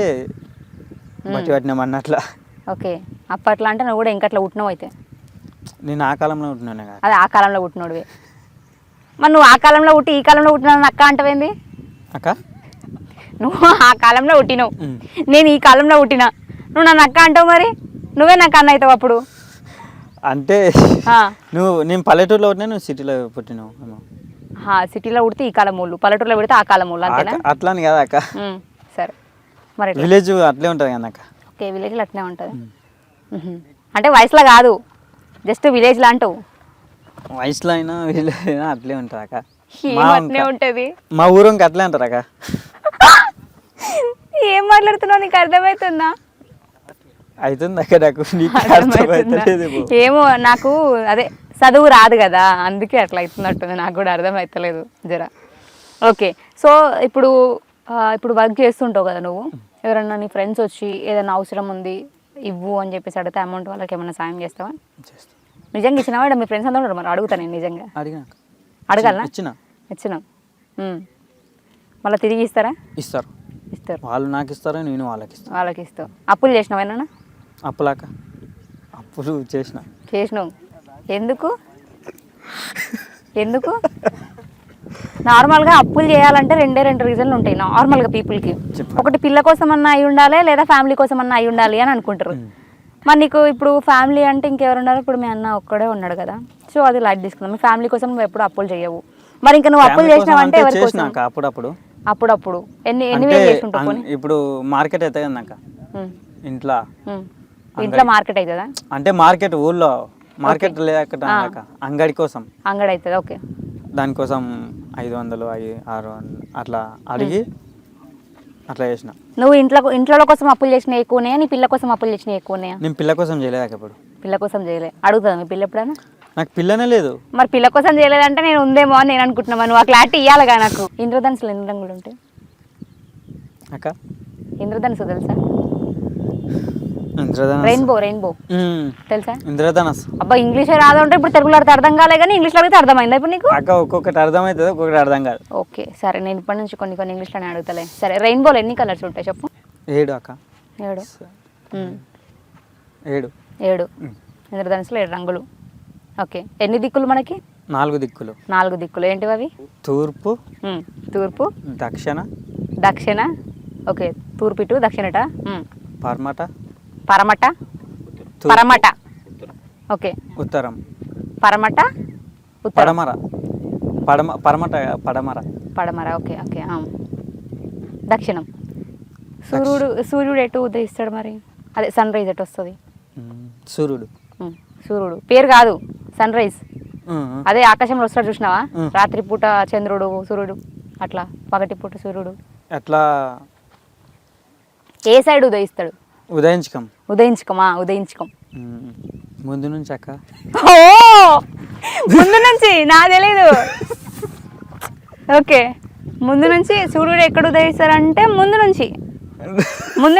బట్టి పట్టినాం అన్నట్లా. ఓకే. అప్పట్లో అంటే నువ్వు కూడా ఇంకా అట్లా పుట్టినావు అయితే? నేను ఆ కాలంలో పుట్టినాను కదా. అదే ఆ కాలంలో పుట్టినోడివి. మరి నువ్వు ఆ కాలంలో పుట్టి ఈ కాలంలో పుట్టినావు అక్క అంటవేంది అక్క? నువ్వు ఆ కాలంలో పుట్టినావు, నేను ఈ కాలంలో పుట్టినా, నువ్వు నన్ను అక్క అంటావు, మరి నువ్వే నాకు అన్న అవుతావు అప్పుడు. అంటే నేను పల్లెటూరులో పుట్టినా, నువ్వు సిటీలో పుట్టినావు. సిటీలో పుడితే ఈ కాలం ఊళ్ళు, పల్లెటూరులో పెడితే ఆ కాలం ఊళ్ళు, అంతేనా? అట్లా అని కదా అక్క. సరే. మరి విలేజ్ అట్లే ఉంటుంది కదా అక్క. ఓకే. విలేజ్లో అట్లే ఉంటుంది. అంటే వయసులో కాదు, జస్ట్ విలేజ్లో అంటావు. వయసులో అయినా విలేజ్ అయినా అట్లే ఉంటుంది అక్క. అట్లే ఉంటుంది. మా ఊరు ఇంకా అట్లే అంటారు అక్క. ఏం మాట్లాడుతున్నావు, నీకు అర్థమవుతుందా? అవుతుంది అక్క, నాకు ఏమో, నాకు అదే చదువు రాదు కదా, అందుకే అట్లా అవుతున్నట్టుంది. నాకు కూడా అర్థమవుతలేదు జరా. ఓకే. సో ఇప్పుడు వర్క్ చేస్తుంటావు కదా నువ్వు, ఎవరన్నా నీ ఫ్రెండ్స్ వచ్చి ఏదైనా అవసరం ఉంది ఇవ్వు అని చెప్పేసి అడిగితే అమౌంట్ వాళ్ళకి ఏమైనా సాయం చేస్తావా? చేస్తా. నిజంగా ఇచ్చినావా? మీ ఫ్రెండ్స్ అందరూ ఉన్నారు, మరి అడుగుతా నేను నిజంగా. అడిగినాక అడగాలనా? ఇచ్చినా మళ్ళీ తిరిగి ఇస్తారా? ఇస్తారు. వాళ్ళు నాకు ఇస్తారు, నేను వాళ్ళకి ఇస్తావు. అప్పులు చేసినావా ఏమన్నా? అప్పులు చేసినావు. ఎందుకు నార్మల్గా అప్పులు చేయాలంటే రెండు రీజన్లు ఉంటాయి నార్మల్గా పీపుల్కి. ఒకటి పిల్ల కోసం అన్నా అయి ఉండాలి, లేదా ఫ్యామిలీ కోసం అన్నా అయి ఉండాలి అని అనుకుంటారు. మరి నీకు ఇప్పుడు ఫ్యామిలీ అంటే ఇంకెవరు ఉన్నారు? ఇప్పుడు మీ అన్న ఒక్కడే ఉన్నాడు కదా, సో అది లైట్ తీసుకుందాం. మీ ఫ్యామిలీ కోసం నువ్వు ఎప్పుడు అప్పులు చేయవు. మరి ఇంకా నువ్వు అప్పులు చేసినావంటే ఎవరి కోసం? అప్పుడప్పుడు ఎన్ని వేలు చేసుకుంటావు? ఇప్పుడు మార్కెట్ అవుతుంది అన్నాక ఇంట్లో మార్కెట్ అవుతుందా? అంటే మార్కెట్ ఊళ్ళో మార్కెట్ లేక అంగడి కోసం అంగడి అవుతుంది. ఓకే, దానికోసం 500 600 అట్లా అడిగి అట్లా చేసిన. నువ్వు ఇంట్లో కోసం అప్పులు చేసినా ఎక్కువనే, నీ పిల్ల కోసం అప్పులు చేసినా ఎక్కువనే? నేను పిల్ల కోసం చేయలేక ఇప్పుడు. పిల్ల కోసం చేయలే. అడుగుతుందా మీ పిల్ల ఎప్పుడైనా? నాకు పిల్లనే లేదు. మరి పిల్ల కోసం చేయలేదంటే నేను ఉందేమో అని నేను అనుకుంటున్నాను. నువ్వు ఆ క్లారిటీ ఇవ్వాలిగా నాకు. ఇంద్రధనుసులు ఎన్ని రంగులు ఉంటాయి అక్క? ఇంద్రధనుసు తెలుసా? రెయిన్బో తెలుసా? ఇంద్రధనస్. అబ్బా ఇంగ్లీష్ రాదు అంటే ఇప్పుడు తెలుగులో అర్థం కాలే కానీ ఇంగ్లీష్లో అడిగితే అర్థమైందా ఇప్పుడు నీకు? అక్క ఒక్కొక్కటి అర్థమవుతుంది, ఒక్కొక్కటి అర్థం కాదు. ఓకే సరే, నేను ఇప్పటి నుంచి కొన్ని ఇంగ్లీష్లోనే అడుగుతలే. సరే, రెయిన్బోలో ఎన్ని కలర్స్ ఉంటాయి చెప్పు? 7 అక్క. 7 ఇంద్రధనుసులో 7 రంగులు. ఓకే, ఎన్ని దిక్కులు మనకి? 4 దిక్కులు. 4 దిక్కులు ఏంటివి అవి? తూర్పు, దక్షిణ. ఓకే, తూర్పు ఇటు, దక్షిణట. పరమట. ఓకే, ఉత్తరం. పడమర. ఓకే. దక్షిణం. సూర్యుడు ఎటు ఉదయిస్తాడు మరి? అదే సన్ రైజ్ ఎటు వస్తుంది? సూర్యుడు పేరు కాదు, సన్ రైజ్. అదే ఆకాశంలో వస్తాడు చూసినావా? రాత్రిపూట చంద్రుడు, సూర్యుడు, అట్లా పగటిపూట సూర్యుడు. అట్లా ఏ సైడ్ ఉదయిస్తాడు? ఉదయించకం. ముందు నుంచి అక్క. ముందు నుంచి నాకు తెలీదు. ఓకే, ముందు నుంచి సూర్యుడు ఎక్కడ ఉదయిస్తారంటే ముందు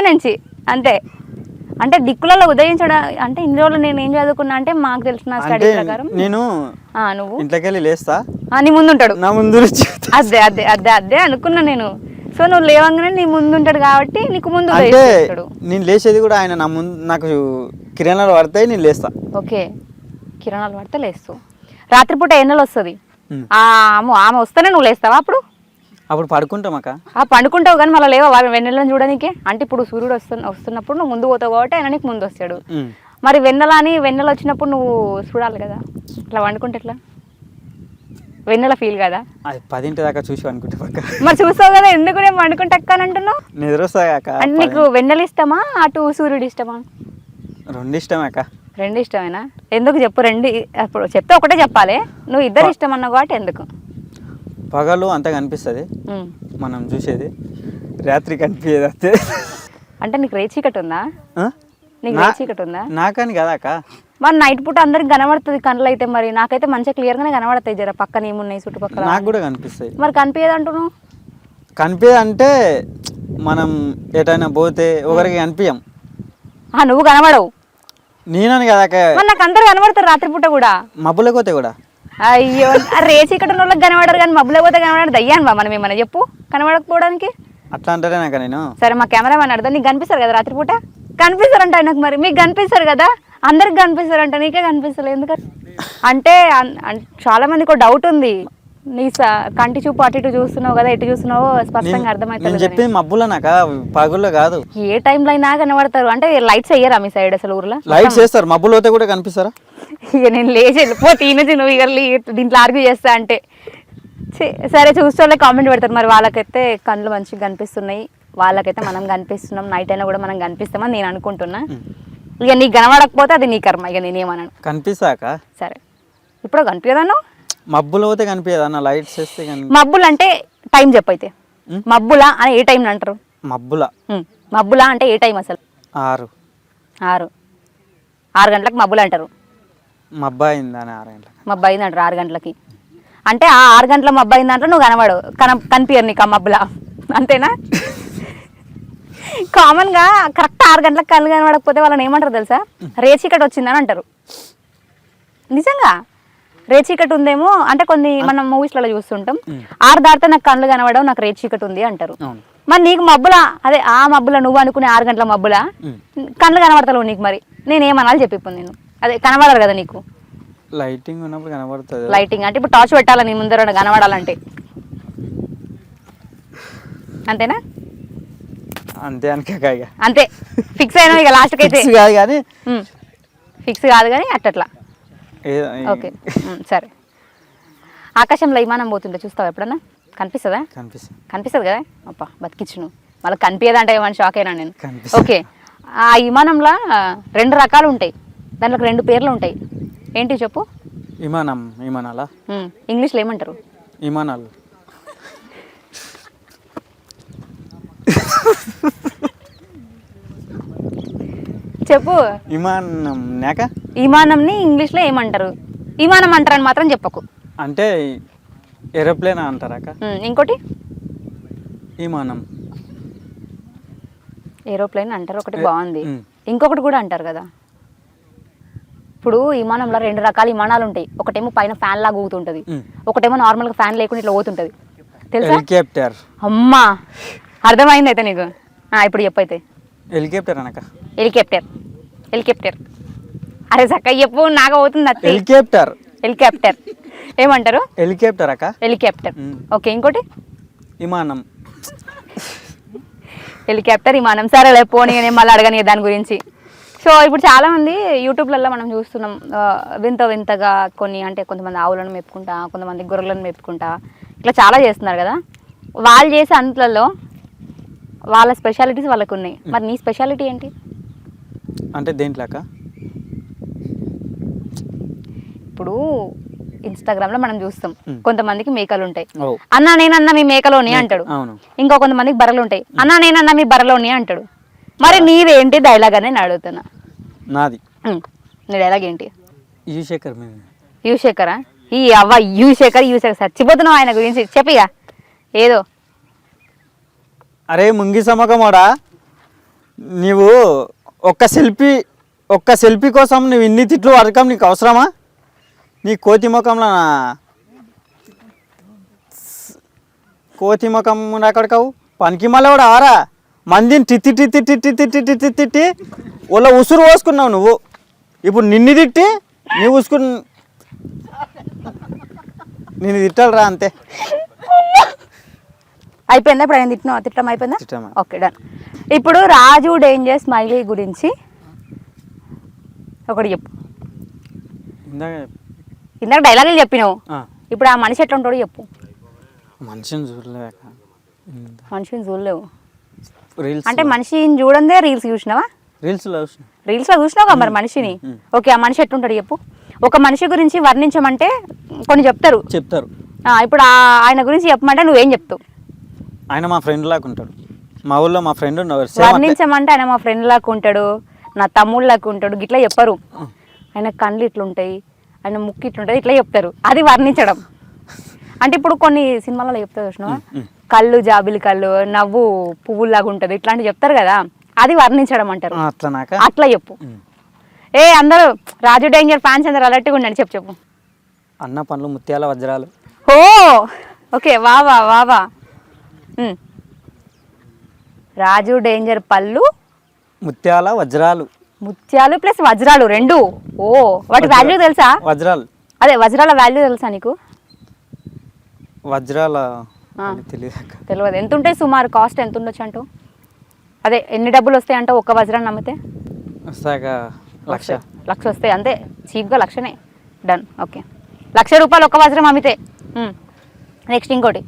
నుంచి అంతే. అంటే దిక్కులలో ఉదయించడం అంటే ఇన్ని రోజులు నేను ఏం చదువుకున్నా అంటే మాకు తెలిసిన స్టడీ ప్రకారం నేను నువ్వు ఇంట్లోకి వెళ్ళి లేస్తా, నీ ముందు ఉంటాడు. నా ముందు అదే అనుకున్నా నేను. సో నువ్వు లేవంగానే నీ ముందు ఉంటాడు కాబట్టి నీకు ముందు నేను లేచేది కూడా ఆయన నా ముందు. నాకు కిరణాలు పడతాయి, నేను లేస్తా. ఓకే, కిరణాలు పడితే లేస్తావు. రాత్రిపూట ఎండలు వస్తుంది, ఆమె వస్తేనే నువ్వు లేస్తావా? అప్పుడు పడుకుంటాం అక్క. పండుకుంటావు కానీ మళ్ళీ లేవా వెన్నెలను చూడడానికి? అంటే ఇప్పుడు సూర్యుడు వస్తున్నప్పుడు నువ్వు ముందు పోతావు కాబట్టి ఆయన నీకు ముందు వస్తాడు. మరి వెన్నెల వచ్చినప్పుడు నువ్వు చూడాలి కదా, ఇట్లా వండుకుంటే ఎట్లా? వెన్నెల ఫీల్ కదా? 10 దాకా చూసి అనుకుంటా పక్క. మరి చూస్తావు కదా, ఎందుకు నేను వండుకుంటా అక్క అని అంటున్నావు? నిద్ర వస్తాయి అక్క. అంటే నీకు వెన్నెల ఇష్టమా అటు సూర్యుడు ఇష్టమా? 2 ఇష్టమే అక్క. 2 ఇష్టమేనా? ఎందుకు చెప్పు? 2 అప్పుడు చెప్తే ఒకటే చెప్పాలి. నువ్వు 2 ఇష్టం అన్నావు కాబట్టి ఎందుకు? పగలు అంతా కనిపిస్తుంది మనం చూసేది, రాత్రి కనిపించేది అంతే. అంటే నీకు రేచీకటి ఉందా? నీకు రేచీకటి ఉందా? నాకని కదా అక్క. మరి నైట్ పూట అందరికి కనబడుతుంది కళ్ళు అయితే. మరి నాకైతే మంచిగా క్లియర్గానే కనబడతాయి. జర పక్కన ఏమున్నాయి చుట్టుపక్కల నాకు కూడా కనిపిస్తాయి. మరి కనిపించదు అంటున్నావు? కనిపించదు అంటే మనం ఎటైనా పోతే ఒకరికి కనిపించం. నువ్వు కనబడవు. నేనని కదా అక్క. మరి నాకు అందరు కనబడతారు రాత్రిపూట కూడా. మబ్బులకు పోతే కూడా. అయ్యో, రేచీకటి ఉన్న వాళ్ళకి కనబడరు కానీ మబ్బులకు పోతే కనబడరు. దయ్యాను బా మనం ఏమన్నా చెప్పు కనబడకపోవడానికి? అట్లా అంటారే నాకు. నేను సరే మా కెమెరామెన్ అర్థం, నీకు కనిపిస్తారు కదా రాత్రిపూట? కనిపిస్తారంట ఆయనకు. మరి మీకు కనిపిస్తారు కదా, అందరికి కనిపిస్తారంట, నీకే కనిపిస్తారు ఎందుకంటే? అంటే చాలా మందికి ఒక డౌట్ ఉంది, నీ కంటి చూపు అటు ఇటు చూస్తున్నావు కదా, ఎటు చూస్తున్నావో స్పష్టంగా అర్థమవుతుంది. చెప్పి మబ్బులో నాక పగుల్లో కాదు. ఏ టైంలో అయినా కనబడతారు. అంటే లైట్స్ వేయరా మీ సైడ్ అసలు? ఊర్లో లైట్స్ వేస్తారు, మబ్బులో అయితే కూడా కనిపిస్తారా? ఇక నేను లేచి వెళ్ళిపోతే నువ్వు ఇక దీంట్లో ఆర్గ్యూ చేస్తా అంటే. సరే, చూస్తే కామెంట్ పెడతారు. మరి వాళ్ళకైతే కళ్ళు మంచిగా కనిపిస్తున్నాయి, వాళ్ళకైతే మనం కనిపిస్తున్నాం, నైట్ అయినా కూడా మనం కనిపిస్తామని నేను అనుకుంటున్నా. ఇక నీకు కనబడకపోతే అది నీ కర్మ, ఇక నేనేమన్నాను. కనిపిస్తాక సరే, ఇప్పుడు కనిపించదన్నావు. మబ్బులు పోతే కనిపించదన్న, లైట్స్ వేస్తే. మబ్బులు అంటే టైం చెప్పైతే. మబ్బులా అని ఏ టైం అంటారు? మబ్బులా అంటే ఏ టైం అసలు? 6 గంటలకు మబ్బులు అంటారు. మబ్బా అయిందని 6 గంటలకు. మబ్బు అయింది అంటారు 6 గంటలకి. అంటే ఆ 6 గంటల మబ్బు అయింది దాంట్లో నువ్వు కనబడవు, కనిపించరు నీకు ఆ మబ్బులా, అంతేనా? కామన్గా కరెక్ట్ 6 గంటలకు కళ్ళు కనబడకపోతే వాళ్ళని ఏమంటారు తెలుసా, రేచీకటి వచ్చిందని అంటారు. నిజంగా రేచీకటి ఉందేమో అంటే కొన్ని మనం మూవీస్లలో చూస్తుంటాం, 6 దాటితే నాకు కళ్ళు కనబడవు, నాకు రేచీకటి ఉంది అంటారు. మరి నీకు మబ్బులా, అదే ఆ మబ్బుల నువ్వు అనుకునే 6 గంటల మబ్బులా కళ్ళు కనబడతలేవు నీకు, మరి నేనేమనాలి చెప్పిప్పుడు నేను, అదే కనబడరు కదా నీకు. లైటింగ్ ఉన్నప్పుడు కనబడుతుంది. లైటింగ్ అంటే ఇప్పుడు టార్చ్ పెట్టాలా నీ ముందర కనబడాలంటే, అంతేనా? అంతే అనుకోక ఇక అంతే ఫిక్స్ అయినా ఇక లాస్ట్కి అయితే ఫిక్స్ కాదు కానీ ఫిక్స్ కాదు కానీ అట్టట్లా. ఏ- ఓకే సరే. ఆకాశంలో విమానం పోతుంటే చూస్తావా ఎప్పుడన్నా? కనిపిస్తుందా? కనిపిస్తుంది. కనిపిస్తుంది కదా, అప్ప బతికిచ్చు నువ్వు. మళ్ళీ కనిపించదంటే ఏమని షాక్ అయినా నేను. కనిపిస్తుంది. ఓకే, ఆ విమానంలో 2 రకాలు ఉంటాయి, దాంట్లో 2 పేర్లు ఉంటాయి, ఏంటి చెప్పు? విమానాలా? ఇంగ్లీష్లో ఏమంటారు? విమానాలు. చెప్పు. విమానం నాక విమానంని ఇంగ్లీష్లో ఏమంటారు? విమానం అంటారని మాత్రం చెప్పకు. అంటే ఏరోప్లేన్ అంటారాక? ఇంకోటి విమానం. ఏరోప్లేన్ అంటారు, ఒకటి బాగుంది. ఇంకొకటి కూడా అంటారు కదా. ఇప్పుడు విమానంలో 2 రకాల విమానాలు ఉంటాయి, ఒకటేమో పైన ఫ్యాన్ లాగా ఊగుతుంటుంది, ఒకటేమో నార్మల్గా ఫ్యాన్ లేకుండా ఇట్లా పోతుంటుంది, తెలుసా? హెలికాప్టర్. అమ్మా అర్థమైంది అయితే నీకు. ఇప్పుడు చెప్పైతే హెలికాప్టర్ అనక? హెలికాప్టర్. హెలికాప్టర్ అరే చక్క చెప్పు, నాకు అవుతుంది అత్తే. హెలికాప్టర్. హెలికాప్టర్ ఏమంటారు? హెలికాప్టర్ అక్క. హెలికాప్టర్. ఓకే, ఇంకోటి విమానం. హెలికాప్టర్ విమానం. సరేలే పోనీ, నేను మళ్ళీ అడగని దాని గురించి. సో ఇప్పుడు చాలామంది యూట్యూబ్లలో మనం చూస్తున్నాం, వింత వింతగా కొన్ని, అంటే కొంతమంది ఆవులను మెప్పుకుంటా, కొంతమంది గొర్రెలను మెప్పుకుంటా, ఇట్లా చాలా చేస్తున్నారు కదా. వాళ్ళు చేసే అంతలలో వాళ్ళ స్పెషాలిటీస్ వాళ్ళకు ఉన్నాయి, మరి నీ స్పెషాలిటీ ఏంటి? అంటే దేంట్లోక? ఇప్పుడు ఇన్స్టాగ్రామ్లో మనం చూస్తాం, కొంతమందికి మేకలు ఉంటాయి, ఓ. అన్నా నేనన్నా మీ మేకలోని అంటాడు. అవును. ఇంకో కొంతమందికి బర్రెలు ఉంటాయి, అన్నా నేనన్నా మీ బర్రెలోని అంటాడు. మరి నీదేంటి డైలాగ్ అని నేను అడుగుతున్నా. నాది. నీ డైలాగ్ ఏంటి? యుశేఖర్ మీద. యుశేఖరా? ఈ అవ్వ యుశేఖర్ చచ్చిపోతున్నావు ఆయన గురించి చెప్పిగా ఏదో. అరే ముంగి సమకమోడా, నీవు ఒక్క సెల్ఫీ కోసం నువ్వు ఇన్ని తిట్లు అడగం నీకు అవసరమా? నీ కోతి ముఖంలో కోతి ముఖం అక్కడికావు పనికి మళ్ళీ కూడా ఆరా మందిని తిట్టి తిట్టి తిట్టి తిట్టి తిట్టి తిట్టి వాళ్ళ ఉసురు పోసుకున్నావు నువ్వు. ఇప్పుడు నిన్ను తిట్టి నీ ఉసుకుని నేను తిట్టాలరా అంతే. అయిపోయిందా? ఇప్పుడు ఆయన తిట్టడం అయిపోయిందా? తిట్టడం. Okay done. ఇప్పుడు రాజు డేంజర్ స్మైలీ గురించి ఒకటి చెప్పు. ఇందాక డైలాగులు చెప్పినావు, ఇప్పుడు ఆ మనిషి ఎట్లా ఉంటాడో చెప్పు. మనిషిని చూడలేక. మనిషిని చూడలేవు రీల్స్ అంటే మనిషిని చూడందే రీల్స్ చూసినావా? రీల్స్లో చూసినావు కదా మరి మనిషిని. ఓకే, ఆ మనిషి ఎట్లుంటాడు చెప్పు. ఒక మనిషి గురించి వర్ణించమంటే కొన్ని చెప్తారు. ఇప్పుడు ఆయన గురించి చెప్పమంటే నువ్వేం చెప్తావు? ఆయన మా ఫ్రెండ్ లాగా ఉంటాడు. మా ఊళ్ళో మా ఫ్రెండ్ వర్ణించమంటే ఆయన మా ఫ్రెండ్ లాగా ఉంటాడు, నా తమ్ముడు లాగా ఉంటాడు, ఇట్లా చెప్పరు. ఆయన కళ్ళు ఇట్లుంటాయి, ఆయన ముక్కు ఇట్లుంటుంది, ఇట్లా చెప్తారు. అది వర్ణించడం. అంటే ఇప్పుడు కొన్ని సినిమాలలో చెప్తారు చూసినావా, కళ్ళు జాబిలి కళ్ళు, నవ్వు పువ్వులాగా ఉంటుంది, ఇట్లాంటివి చెప్తారు కదా, అది వర్ణించడం అంటారు. అట్లా చెప్పు. అందరూ రాజు డేంజర్ ఫ్యాన్స్ అందరు అలర్ట్గా ఉండండి. చెప్పు. అన్న పండ్లు ముత్యాల వజ్రాలు. ఓ ఓకే, వావా వావా. రాజు డేంజర్ పళ్ళు ముత్యాల వజ్రాలు. ముత్యాలు ప్లస్ వజ్రాలు 2. ఓ, వాటి వాల్యూ తెలుసా? వజ్రాలు. అదే వజ్రాల వాల్యూ తెలుసా నీకు? వజ్రాల తెలియదు. ఎంత ఉంటాయి సుమారు? కాస్ట్ ఎంత ఉండొచ్చు అంటూ? అదే ఎన్ని డబ్బులు వస్తాయి అంటూ ఒక్క వజ్రాన్ని అమ్మితే? లక్ష వస్తాయి అంతే, చీప్గా లక్షనే. డన్. ఓకే, ₹1,00,000 ఒక్క వజ్రం అమ్మితే. నెక్స్ట్ ఇంకోటి,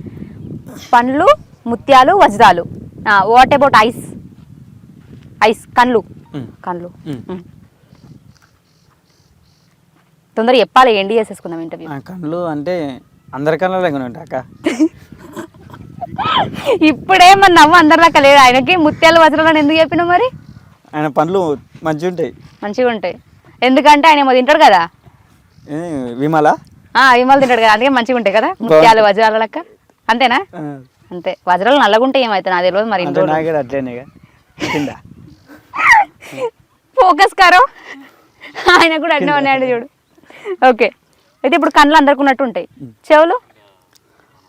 పండ్లు ముత్యాలు వజ్రాలు. What about ice? కళ్ళు. తొందరగా చెప్పాలి, ఎండి చేసేసుకుందాం ఇంటర్వ్యూ. కళ్ళు అంటే అందరి కళ్ళు ఉంటాక ఇప్పుడే మన నవ్వు అందరిదాకా లేదు. ఆయనకి ముత్యాలు వజ్రాలు ఎందుకు చెప్పినావు మరి? ఆయన పండ్లు మంచిగా ఉంటాయి. ఎందుకంటే ఆయన ఏమో తింటాడు కదా, విమల తింటాడు కదా, అందుకే మంచిగా ఉంటాయి కదా ముత్యాలు వజ్రాల లెక్క. అంతేనా? అంతే. వజ్రాలు నల్లగుంటాయి ఏమైతే నాకు తెలియదు మరి. అట్లేనే కింద ఫోకస్ కారో ఆయన కూడా అన్నీ ఉన్నాడు చూడు. ఓకే, అయితే ఇప్పుడు కళ్ళు అందరికి ఉన్నట్టు ఉంటాయి, చెవులు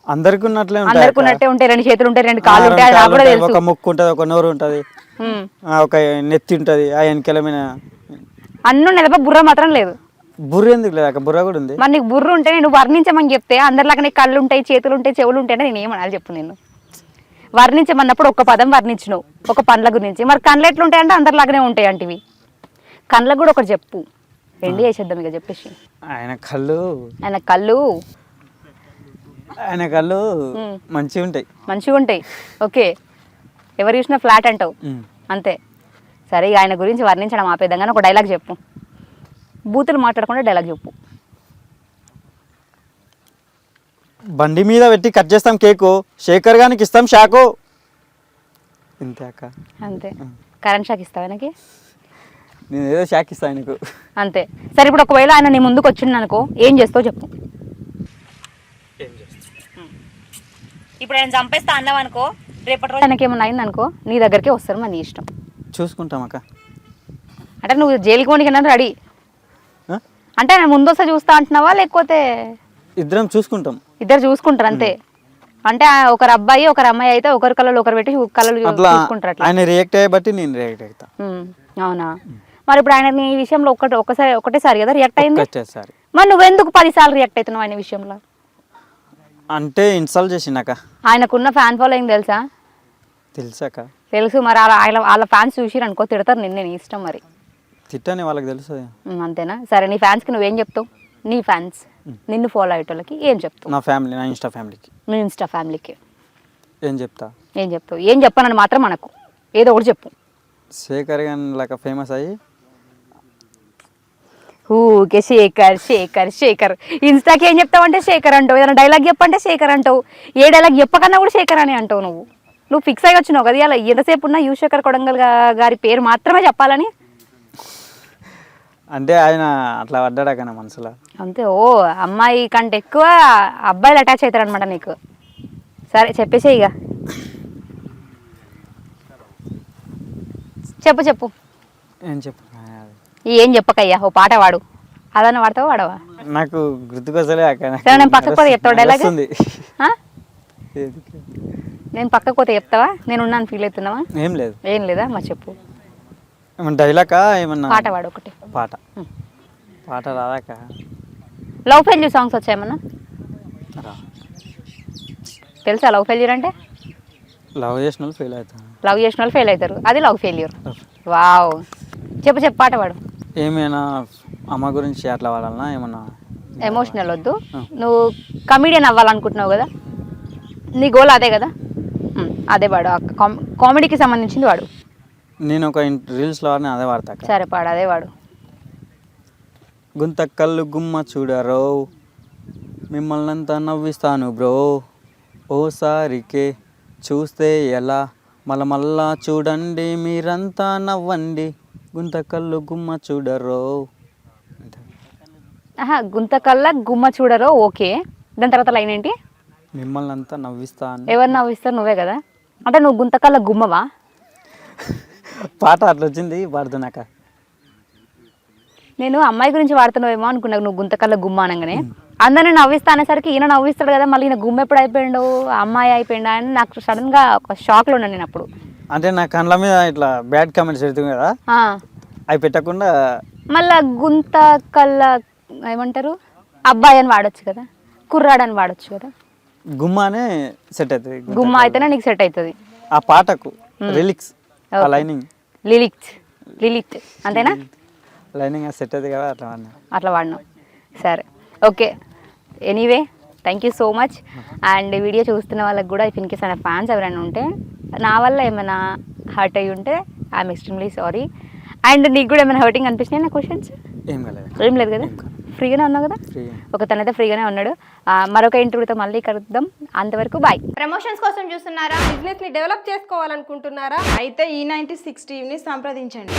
అందరికి ఉన్నట్లే ఉంటాయి అందరికి ఉన్నట్టే ఉంటాయి, 2 చేతులు ఉంటాయి, 2 కాళ్ళు ఉంటాయి, అది నాకు కూడా తెలుసు. ఒక ముక్కు ఉంటది, ఒక నోరు ఉంటది, ఒక నెత్తి ఉంటది, ఆ వెనకాలమైన అన్ను నెలప బుర్ర మాత్రం లేదు. బుర్ర ఎందుకు లేదు, బుర్ర కూడా ఉంది. మరి నీకు బుర్ర ఉంటే నేను వర్ణించమని చెప్తే అందరిలాగా నీకు కళ్ళు ఉంటాయి, చేతులు ఉంటాయి, చెవులు ఉంటాయి అంటే నేను ఏమనాలి చెప్పు. నేను వర్ణించమన్నప్పుడు ఒక్క పదం వర్ణించినావు ఒక పండ్ల గురించి, మరి కళ్ళు ఎట్లుంటాయంటే అందరిలాగానే ఉంటాయి అంటివి. కళ్ళకు కూడా ఒకటి చెప్పు, ఎండి చేసేద్దాం ఇక చెప్పేసి. ఆయన కళ్ళు మంచిగా ఉంటాయి, మంచిగా ఉంటాయి. ఓకే, ఎవరు చూసినా ఫ్లాట్ అంటావు అంతే. సరే, ఇక ఆయన గురించి వర్ణించడం ఆపేద్దాం, ఒక డైలాగ్ చెప్పు. బూతులు మాట్లాడకుండా డైలాగ్ చెప్పు. బండి మీద పెట్టి కట్ చేస్తాం కేకు, శేఖర్ గానికి ఇస్తాం షాకు. ఇంతే అక్క, అంతే. కరెంట్ షాక్ ఇస్తావా ఆయనకి? నేను ఏదో షాక్ ఇస్తాను నీకు అంతే. సరే, ఇప్పుడు ఒకవేళ ఆయన నీ ముందుకు వచ్చిండు అనుకో, ఏం చేస్తావు చెప్పు. ఇప్పుడు ఆయన చంపేస్తా అన్నావు అనుకో, రేపటి రోజు ఆయనకి ఏమన్నా అయింది అనుకో, నీ దగ్గరికి వస్తారు, మన ఇష్టం. చూసుకుంటాం అక్క. అంటే నువ్వు జైలుకి పోనీకన్నా రెడీ అంటే ఆయన ముందు వస్తే చూస్తా అంటున్నావా, లేకపోతే ఇద్దరం చూసుకుంటాం? ఇద్దరు చూసుకుంటారు అంతే. అంటే ఒకరు అబ్బాయి ఒకరు అమ్మాయి అయితే ఒకరి కళ్ళలో ఒకరు పెట్టి కళ్ళలు చూసుకుంటారు అట్లా. ఆయన రియాక్ట్ అయ్యే బట్టి నేను రియాక్ట్ అవుతా. అవునా? మరి ఇప్పుడు ఆయన నీ విషయంలో ఒకటేసారి కదా రియాక్ట్ అయింది. ఒకటేసారి. మరి నువ్వెందుకు 10 సార్లు రియాక్ట్ అవుతున్నావు ఆయన విషయంలో? అంటే ఇన్స్టాల్ చేసిండాక. ఆయనకున్న ఫ్యాన్ ఫాలోయింగ్ తెలుసా? తెలుసాక. తెలుసు. మరి వాళ్ళ ఫ్యాన్స్ చూసిరు అనుకో, తిడతారు నిన్నే, నీ ఇష్టం మరి. తిట్టని వాళ్ళకి తెలుసు. అంతేనా? సరే, నీ ఫ్యాన్స్కి నువ్వేం చెప్తావు? నీ ఫ్యాన్స్ నిన్ను ఫాలో అయ్యేటోళ్ళకి ఏం చెప్తావు? నా ఫ్యామిలీ, నా ఇన్స్టా ఫ్యామిలీకి. మీ ఇన్స్టా ఫ్యామిలీకి ఏం చెప్తావు? ఏం చెప్పానని మాత్రం మనకు ఏదో ఒకటి చెప్పు. శేఖర్ గాని లాగా ఫేమస్ అయ్యి ఊకే శేఖర్ ఇన్స్టాకి ఏం చెప్తావు అంటే శేఖర్ అంటావు, ఏదైనా డైలాగ్ చెప్పంటే శేఖర్ అంటావు, ఏ డైలాగ్ చెప్పకన్నా కూడా శేఖర్ అని అంటావు. నువ్వు ఫిక్స్ అయ్యి వచ్చినావు కదా ఇలా ఎంతసేపు ఉన్నా యువశేఖర్ కొడంగల్ గారి పేరు మాత్రమే చెప్పాలని. అంటే ఆయన అట్లా పడ్డాడా కన్నా మనసులో అంతే. ఓ అమ్మాయి కంటే ఎక్కువ అబ్బాయిలు అటాచ్ అవుతారు అనమాట నీకు. సరే చెప్పేసే ఇక చెప్పు. ఏం చెప్పకయ్యా, ఓ పాట పాడు. అదన్నా వాడతావా వాడవా? నాకు గుర్తుకొస్తలే అక్క. సరే, నేను పక్కకు పోతే చెప్తావా డైలాగ్? నేను పక్కకు పోతే చెప్తావా? నేను ఉన్నాను ఫీల్ అవుతున్నావా? ఏం లేదా? మరి చెప్పు. డైలాగా ఏమన్నా? పాట పాడు ఒకటి. పాట రాదాక. లవ్ ఫెయిల్యూర్ సాంగ్స్ వచ్చాయేమన్నా తెలుసా? లవ్ ఫెయిల్యూర్ అంటే లవ్ చేసిన వాళ్ళు ఫెయిల్ అవుతారు, అది లవ్ ఫెయిల్యూర్. వావ్, చెప్పు పాట పాడు. ఏమైనా అమ్మ గురించి అట్లా వాడాలన్నా ఏమన్నా? ఎమోషనల్ వద్దు. నువ్వు కమెడియన్ అవ్వాలనుకుంటున్నావు కదా, నీ గోల్ అదే కదా, అదే పాడు. కామెడీకి సంబంధించింది వాడు. నేను ఒక రీల్స్లో వాడిన అదే వాడతా. సరే పాడు, అదే వాడు. గుంత కళ్ళు గుమ్మ చూడరో, మిమ్మల్ని అంతా నవ్విస్తాను బ్రో, ఓసారికే చూస్తే ఎలా, మళ్ళా చూడండి మీరంతా నవ్వండి, గుంత కళ్ళు గుమ్మ చూడరో. గుంతకల్ల గుమ్మ చూడరో. ఓకే, దాని తర్వాత లైన్ ఏంటి? మిమ్మల్ని అంతా నవ్విస్తాను. ఎవరు నవ్విస్తారు? నువ్వే కదా. అంటే నువ్వు గుంతకల్ల గుమ్మవా? పాట అట్లా వచ్చింది, పాడుతున్నాక. నేను అమ్మాయి గురించి వాడుతున్నావేమో అనుకున్నావు నువ్వు గుంతకల్ల గుమ్మ అనగానే. అందరిని నవ్విస్తా అనేసరికి ఈయన నవ్విస్తాడు కదా, మళ్ళీ ఈయన గుమ్మ ఎప్పుడు అయిపోయాడు, అమ్మాయి అయిపోయిందా అని నాకు సడన్గా ఒక షాక్లో ఉన్నాను నేను అప్పుడు. అంటే నా కళ్ళ మీద ఇట్లా బ్యాడ్ కామెంట్స్ పెడుతుంది కదా, అవి పెట్టకుండా మళ్ళా గుంతకల్ల ఏమంటారు, అబ్బాయి అని వాడచ్చు కదా, కుర్రాడు అని వాడచ్చు కదా. గుమ్మ అనే సెట్ అవుతుంది. గుమ్మ అయితేనే నీకు సెట్ అవుతుంది. ఆ పాటకు లిరిక్స్, లైనింగ్, లిలిక్ అంతేనా? లైనింగ్ సెట్ అవుతుంది కదా, అట్లా వాడినాం. సరే, okay. Anyway, thank you so much. And video చూస్తున్న వాళ్ళకి కూడా ఇఫ్ ఇన్ కేస్ అయినా ఫ్యాన్స్ ఎవరైనా ఉంటే, నా వల్ల ఏమైనా హర్ట్ అయ్యి ఉంటే ఐఎమ్ ఎక్స్ట్రీమ్లీ సారీ. అండ్ నీకు కూడా ఏమైనా హర్టింగ్ అనిపించినాయి నా క్వశ్చన్స్? ఏం లేదు కదా, ఫ్రీగానే ఉన్నావు కదా. ఒక తనైతే ఫ్రీగానే ఉన్నాడు. మరొక ఇంటర్వ్యూతో మళ్ళీ కలుద్దాం, అంతవరకు బాయ్. ప్రమోషన్స్ కోసం చూస్తున్నారా? బిజినెస్ ని డెవలప్ చేసుకోవాలనుకుంటున్నారా? అయితే E96 టీవీని సంప్రదించండి.